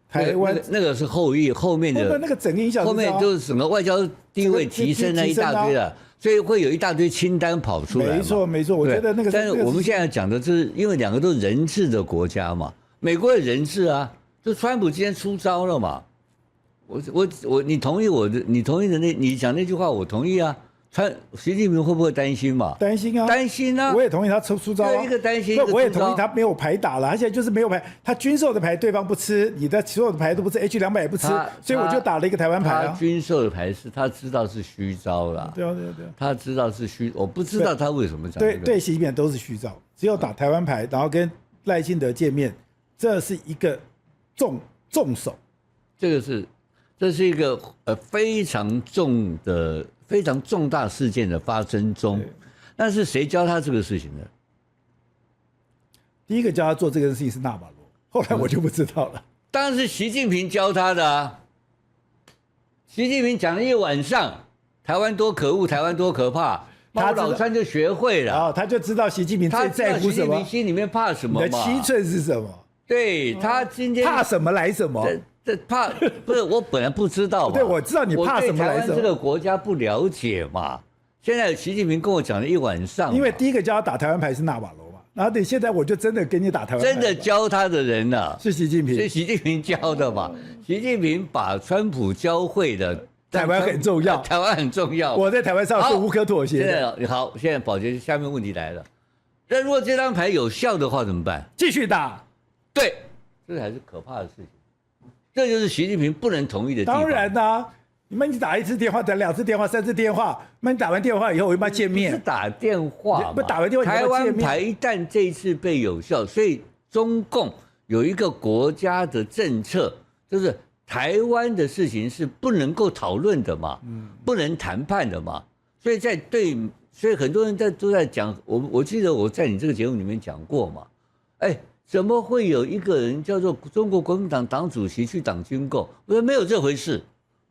台湾那个是后面的那个整个影响，后面就是整个外交地位提升那一大堆了。所以会有一大堆清单跑出来。没错，我觉得那个。但是我们现在讲的就是因为2个都是人治的国家嘛，美国的人治啊，就川普今天出招了嘛。你同意我的，你同意的你讲那句话，我同意啊。习近平会不会担心嘛？担心啊，担心啊！我也同意他出招啊。一个担心，一个出招。我也同意他没有牌打了，他现在就是没有牌，他军售的牌对方不吃，你的所有的牌都不吃 ，H200也不吃，所以我就打了一个台湾牌啊。他军售的牌是他知道是虚招啦，对，他知道是虚，我不知道他为什么讲这个。对，习近平都是虚招，只有打台湾牌，然后跟赖清德见面，这是一个重手，这是一个非常重大事件的发生中。那是谁教他这个事情的？第一个教他做这个事情是纳瓦罗，后来我就不知道了。当然是习近平教他的啊。习近平讲了一晚上，台湾多可恶，台湾多可怕，他老川就学会了，他就知道习近平最在乎什么，习近平心里面怕什么嘛？你的七寸是什么？对，他今天怕什么来什么。这怕不是我本来不知道嘛，对，我知道你怕什么来什么。我对台湾这个国家不了解嘛，现在习近平跟我讲了一晚上。因为第一个教他打台湾牌是纳瓦罗嘛，然后等现在我就真的跟你打台湾牌。真的教他的人呢是习近平，是习近平教的嘛？习近平把川普教会的，台湾很重要，台湾很重要。我在台湾上是无可妥协的。好，现在宝杰下面问题来了，那如果这张牌有效的话怎么办？继续打。对，这才是可怕的事情。这就是习近平不能同意的地方。当然啦，你们打1次电话，打2次电话，3次电话，那你打完电话以后，我就帮他见面。不是打电话嘛，不打完电话，台湾牌一旦这一次被有效，所以中共有一个国家的政策，就是台湾的事情是不能够讨论的嘛，不能谈判的嘛。所以所以很多人都在讲，我记得我在你这个节目里面讲过嘛，怎么会有一个人叫做中国国民党党主席去挡军购？我说没有这回事，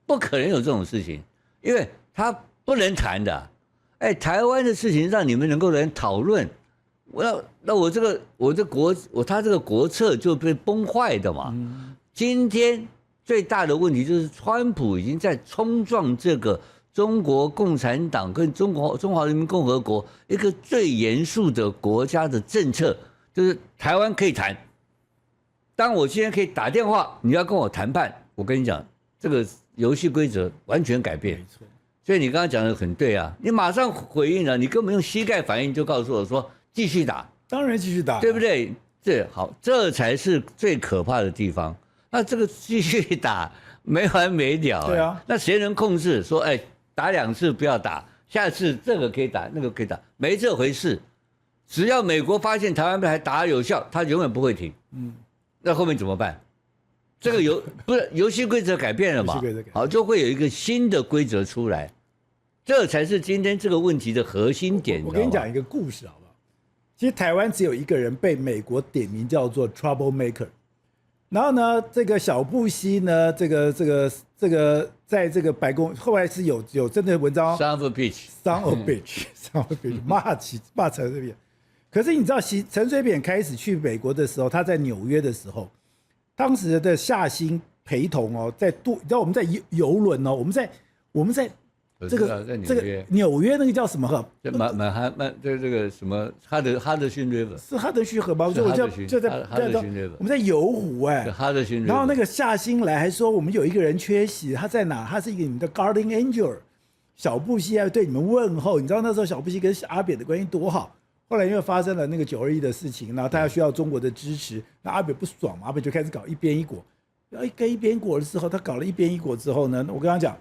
不可能有这种事情，因为他不能谈的。哎，台湾的事情让你们能够来讨论，我这个国策就被崩坏的嘛。今天最大的问题就是川普已经在冲撞这个中国共产党跟中华人民共和国一个最严肃的国家的政策。就是台湾可以谈，当我今天可以打电话，你要跟我谈判，我跟你讲，这个游戏规则完全改变。没错，所以你刚刚讲的很对啊，你马上回应了，你根本用膝盖反应就告诉我说继续打，当然继续打，对不对？这好，这才是最可怕的地方。那这个继续打没完没了，对啊，那谁能控制？说哎，打2次不要打，下次这个可以打，那个可以打，没这回事。只要美国发现台湾还打得有效，他永远不会停。那后面怎么办？这个游戏规则改变了嘛？好，就会有一个新的规则出来，这才是今天这个问题的核心点。我跟你讲一个故事好不好？其实台湾只有一个人被美国点名叫做 trouble maker， 然后呢，这个小布希呢，这个在这个白宫后来是有真的文章 ，son of a bitch，son of bitch，son of bitch， 骂陈水扁。可是你知道，陈水扁开始去美国的时候，他在纽约的时候，当时的夏兴陪同哦，你知道我们在游轮哦，我们在这个纽约那个叫什么河？这个什么哈德逊 river 是哈德逊河吗？就在哈德逊 river， 我们在游湖哎，哈德逊 river。然后那个夏兴来还说我们有一个人缺席，他在哪？他是一个你们的 guardian angel， 小布希要对你们问候。你知道那时候小布希跟阿扁的关系多好？后来因为发生了那个921的事情，然后他需要中国的支持，那阿扁不爽嘛，阿扁就开始搞一边一国。跟一边一国的时候，他搞了一边一国之后呢，我跟他讲，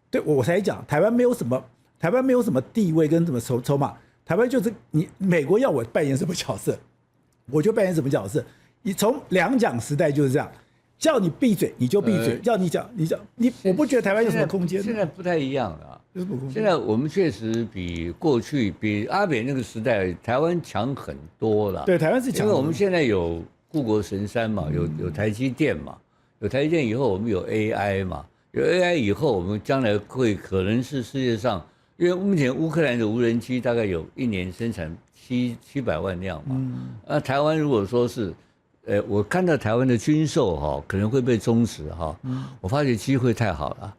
对我才讲，台湾没有什么地位跟什么筹码，台湾就是你美国要我扮演什么角色，我就扮演什么角色。你从2蒋时代就是这样，叫你闭嘴你就闭嘴，叫你讲你讲你，我不觉得台湾有什么空间。现在不太一样了。现在我们确实比过去比阿扁那个时代台湾强很多了。对，台湾是强，因为我们现在有护国神山嘛，有台积电嘛，有台积电以后我们有 AI 嘛，有 AI 以后我们将来可能是世界上，因为目前乌克兰的无人机大概有1年生产700万辆嘛，台湾如果说是，我看到台湾的军售哈可能会被终止哈，我发觉机会太好了。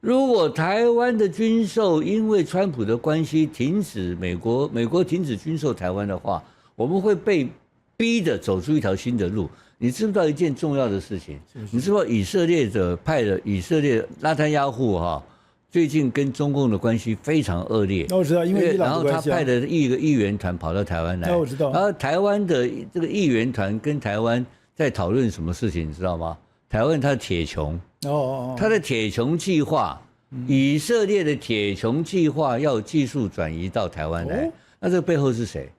如果台湾的军售因为川普的关系停止，美国停止军售台湾的话，我们会被逼着走出一条新的路。你知不知道一件重要的事情？你知不知道以色列派的以色列拉坦雅胡哈，最近跟中共的关系非常恶劣。那我知道，因为伊朗的关系然后他派的一个议员团跑到台湾来，那我知道。然后台湾的这个议员团跟台湾在讨论什么事情，你知道吗？台湾它的铁穹。他的铁穹计划，以色列的铁穹计划要技术转移到台湾来，那这个背后是谁？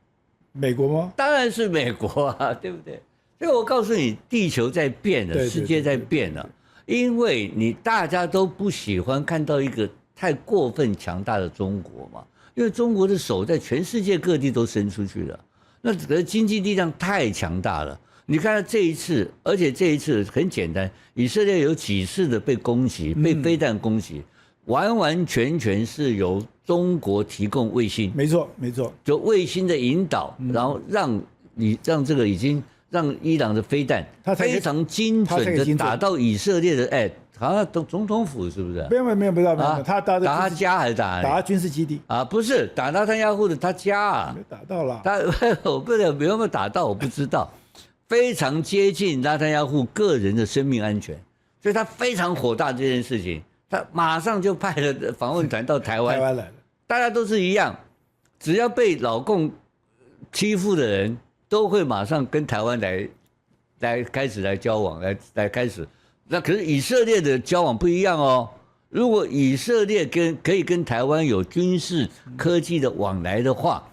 美国吗？当然是美国啊，对不对？所以我告诉你，地球在变了，世界在变了，因为大家都不喜欢看到一个太过分强大的中国嘛，因为中国的手在全世界各地都伸出去了，那整个经济力量太强大了。你看这一次，而且这一次很简单，以色列有几次的被攻击，被飞弹攻击，完完全全是由中国提供卫星，没错没错，就卫星的引导，然后让这个已经让伊朗的飞弹非常精准的打到以色列的，好像总统府是不是？没有，他打他家还是打他军事基地啊？不是打到他家或者他家啊？没打到了，我不知道有没有打到，我不知道。非常接近拉坦雅胡个人的生命安全，所以他非常火大这件事情，他马上就派了访问团到台湾来了。大家都是一样，只要被老共欺负的人，都会马上跟台湾来开始来交往，来开始。那可是以色列的交往不一样哦。如果以色列可以跟台湾有军事科技的往来的话，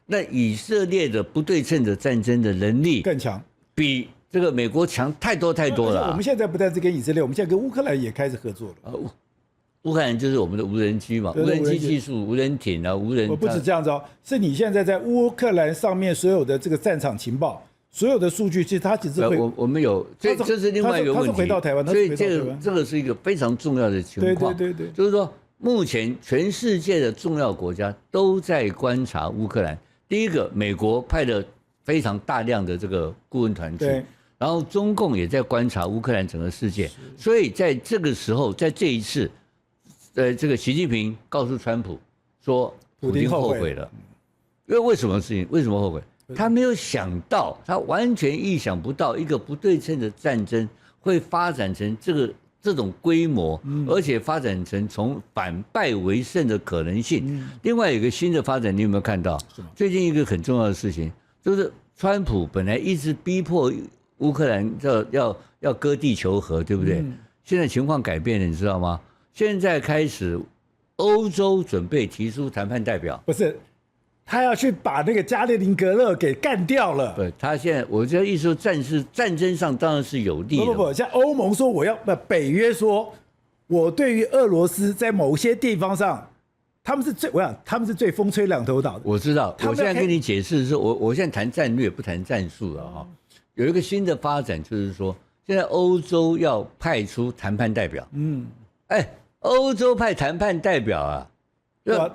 那以色列的不对称的战争的能力更强。比这个美国强太多了。我们现在不但是跟以色列，我们现在跟乌克兰也开始合作了。乌克兰就是我们的无人机嘛，无人机技术、无人艇啊，无人。不止这样子哦，是你现在在乌克兰上面所有的这个战场情报，所有的数据，其实他只是会我们有，这是另外一个问题。他是回到台湾，所以这个是一个非常重要的情况。对，就是说，目前全世界的重要国家都在观察乌克兰。第一个，美国派了非常大量的这个顾问团去，然后中共也在观察乌克兰整个事件。所以在这个时候，在这一次，这个习近平告诉川普说，普丁后悔了。因为什么事情？为什么后悔？他没有想到，他完全意想不到，一个不对称的战争会发展成这种规模，而且发展成从反败为胜的可能性。另外有一个新的发展，你有没有看到？最近一个很重要的事情，就是川普本来一直逼迫乌克兰要割地求和，对不对？现在情况改变了，你知道吗？现在开始，欧洲准备提出谈判代表，不是。他要去把那个加列宁格勒给干掉了。不，他现在我这意思说，战争上当然是有利的。不，像欧盟说北约说，我对于俄罗斯在某些地方上，他们是最风吹两头倒的。我知道，我现在跟你解释的是，我现在谈战略不谈战术了哈。有一个新的发展，就是说，现在欧洲要派出谈判代表。欧洲派谈判代表啊。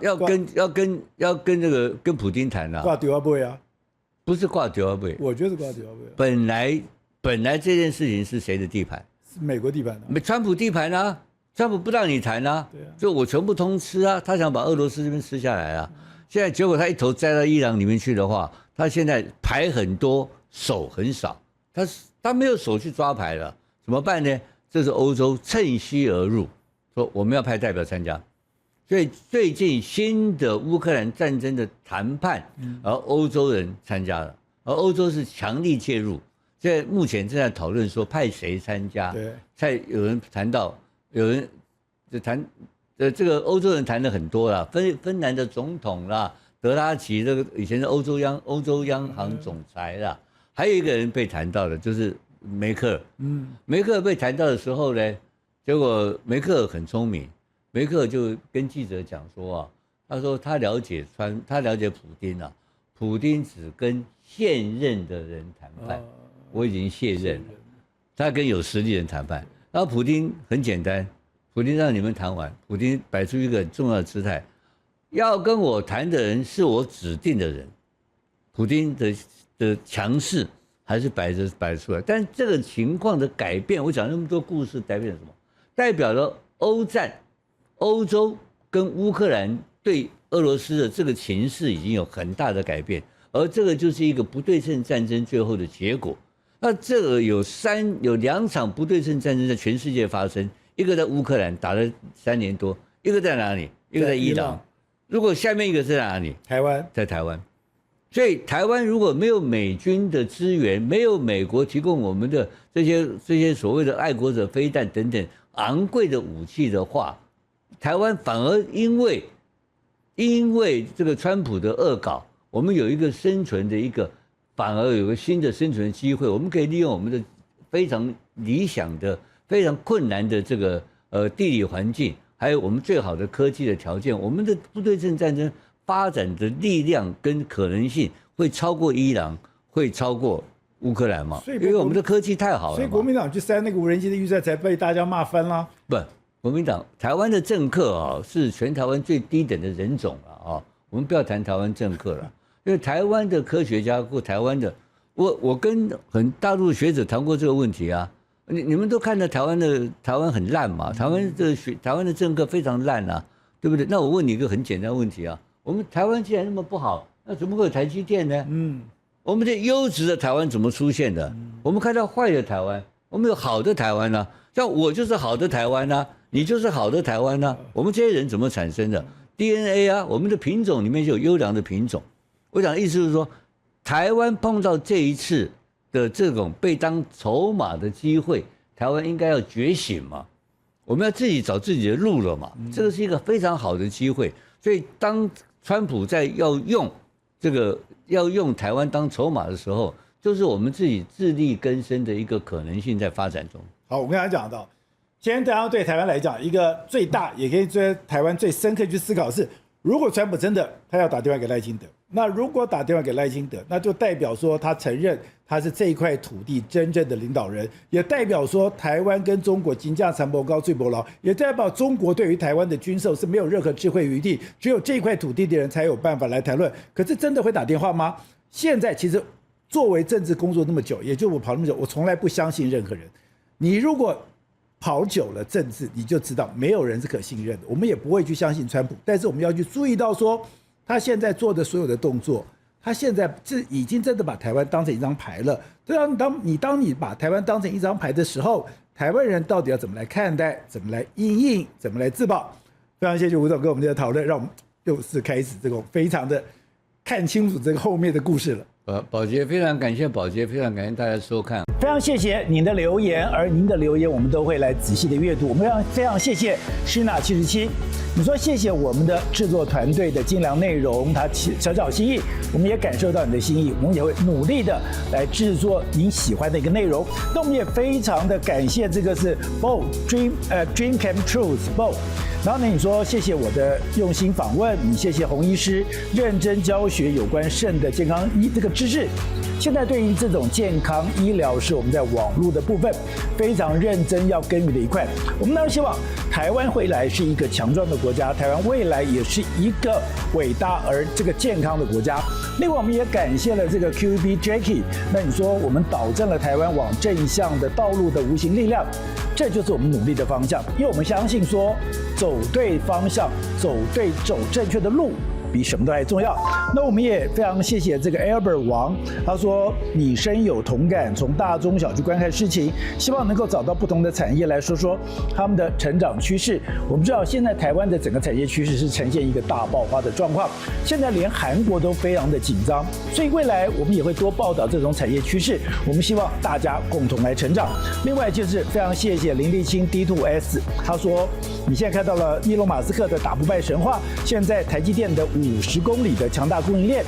要跟这个跟普丁谈啊，挂丢阿贝啊，不是挂丢阿贝，我觉得是挂丢阿贝。本来这件事情是谁的地盘？是美国地盘啊，川普地盘啊，川普不让你谈啊，对啊，就我全部通吃啊，他想把俄罗斯这边吃下来啊。现在结果他一头栽到伊朗里面去的话，他现在牌很多，手很少，他没有手去抓牌了，怎么办呢？这是欧洲趁虚而入，说我们要派代表参加。所以最近新的乌克兰战争的谈判，而欧洲人参加了，而欧洲是强力介入。现在目前正在讨论说派谁参加，才有人谈到，有人就谈，这个欧洲人谈的很多啦，芬兰的总统啦，德拉吉这个以前的欧洲央行总裁啦，还有一个人被谈到的就是梅克尔，梅克尔被谈到的时候呢，结果梅克尔很聪明。梅克尔就跟记者讲说啊，他说他了解普丁啊，普丁只跟现任的人谈判，我已经卸任了，他跟有实力人谈判。然后普丁很简单，普丁让你们谈完，普丁摆出一个很重要的姿态，要跟我谈的人是我指定的人。普丁的强势还是摆出来，但这个情况的改变，我讲那么多故事，代表什么？代表了欧洲跟乌克兰对俄罗斯的这个情势已经有很大的改变，而这个就是一个不对称战争最后的结果。那这个有2场不对称战争在全世界发生，一个在乌克兰打了3年多，一个在哪里？一个在伊朗。如果下面一个在哪里？台湾，在台湾。所以台湾如果没有美军的支援，没有美国提供我们的这些所谓的爱国者飞弹等等昂贵的武器的话，台湾反而因为这个川普的恶搞，我们有一个生存的反而有个新的生存机会，我们可以利用我们的非常理想的、非常困难的这个地理环境，还有我们最好的科技的条件，我们的不对称战争发展的力量跟可能性会超过伊朗，会超过乌克兰嘛？因为我们的科技太好了嘛。所以国民党去塞那个无人机的预算，才被大家骂翻了。不。国民党台湾的政客啊，是全台湾最低等的人种了啊。我们不要谈台湾政客了，因为台湾的科学家或台湾的，我跟大陆学者谈过这个问题啊。你们都看到台湾很烂嘛？台湾的政客非常烂啊，对不对？那我问你一个很简单的问题啊，我们台湾既然那么不好，那怎么会有台积电呢？我们这优质的台湾怎么出现的？我们看到坏的台湾，我们有好的台湾啊，像我就是好的台湾啊。你就是好的台湾啊，我们这些人怎么产生的 DNA 啊？我们的品种里面就有优良的品种。我讲的意思是说，台湾碰到这一次的这种被当筹码的机会，台湾应该要觉醒嘛，我们要自己找自己的路了嘛。这个是一个非常好的机会。所以当川普在要用台湾当筹码的时候，就是我们自己自力更生的一个可能性在发展中。好，我跟大家讲到。今天大家对台湾来讲，一个最大也可以对台湾最深刻去思考是，如果川普真的他要打电话给赖清德，那如果打电话给赖清德，那就代表说他承认他是这一块土地真正的领导人，也代表说台湾跟中国金价长博高最博牢，也代表中国对于台湾的军售是没有任何智慧余地，只有这一块土地的人才有办法来谈论。可是真的会打电话吗？现在其实作为政治工作那么久，也就我跑那么久，我从来不相信任何人。你如果跑久了政治，你就知道没有人是可信任的。我们也不会去相信川普，但是我们要去注意到说，他现在做的所有的动作，他现在是已经真的把台湾当成一张牌了。对啊，当你把台湾当成一张牌的时候，台湾人到底要怎么来看待，怎么来因应，怎么来自保？非常谢谢吴总跟我们的讨论，让我们又是开始这种非常的看清楚这个后面的故事了。宝杰非常感谢宝杰，非常感谢大家收看。非常谢谢您的留言，而您的留言我们都会来仔细的阅读。我们非常谢谢施娜77，你说谢谢我们的制作团队的精良内容，他小小心意，我们也感受到你的心意，我们也会努力的来制作您喜欢的一个内容。那我们也非常的感谢这个是 Bo Dream Came True Bo。然后呢，你说谢谢我的用心访问，你谢谢洪医师认真教学有关肾的健康这个知识。现在对于这种健康医疗是我们在网络的部分非常认真要耕耘的一块。我们当然希望台湾未来是一个强壮的国家，台湾未来也是一个伟大而这个健康的国家。另外，我们也感谢了这个 QB Jackie。那你说我们导正了台湾往正向的道路的无形力量，这就是我们努力的方向。因为我们相信说，走对方向，走正确的路，比什么都还重要。那我们也非常谢谢这个 Albert 王，他说你深有同感，从大中小去观看事情，希望能够找到不同的产业来说说他们的成长趋势。我们知道现在台湾的整个产业趋势是呈现一个大爆发的状况，现在连韩国都非常的紧张，所以未来我们也会多报道这种产业趋势。我们希望大家共同来成长。另外就是非常谢谢林立清 D2S， 他说你现在看到了伊隆马斯克的打不败神话，现在台积电的50公里的强大供应链，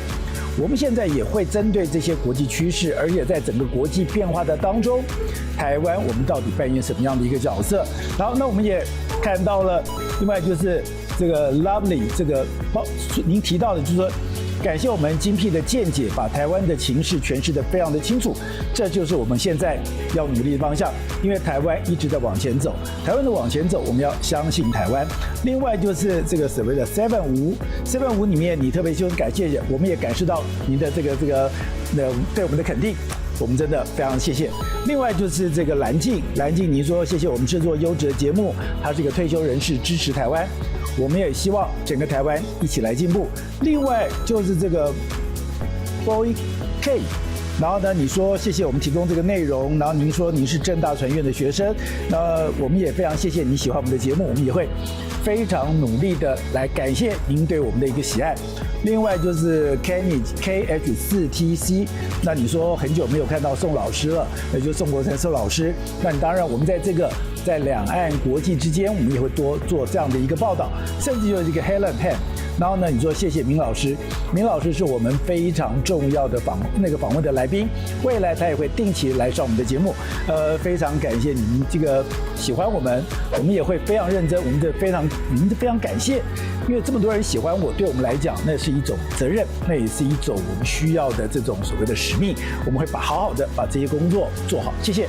我们现在也会针对这些国际趋势，而且在整个国际变化的当中，台湾我们到底扮演什么样的一个角色？然后，那我们也看到了，另外就是这个 Lovely 这个您提到的，就是说感谢我们精辟的见解，把台湾的情势诠释得非常的清楚，这就是我们现在要努力的方向。因为台湾一直在往前走，台湾的往前走，我们要相信台湾。另外就是这个所谓的7-5里面，你特别就很感谢，我们也感受到您的这个对我们的肯定。我们真的非常谢谢。另外就是这个蓝静，您说谢谢我们制作优质的节目，他是一个退休人士，支持台湾，我们也希望整个台湾一起来进步。另外就是这个 Boy K， 然后呢，你说谢谢我们提供这个内容，然后您说您是政大传院的学生，那我们也非常谢谢你喜欢我们的节目，我们也会非常努力的来感谢您对我们的一个喜爱。另外就是 Kenny KH4TC， 那你说很久没有看到宋老师了，那就宋国成宋老师。那你当然我们在两岸国际之间，我们也会多做这样的一个报道，甚至就是一个 Helen Pan。然后呢，你说谢谢明老师，明老师是我们非常重要的访问的来宾，未来他也会定期来上我们的节目。非常感谢你们这个喜欢我们也会非常认真，我们非常感谢，因为这么多人喜欢我，对我们来讲那是一种责任，那也是一种我们需要的这种所谓的使命，我们会好好的把这些工作做好，谢谢。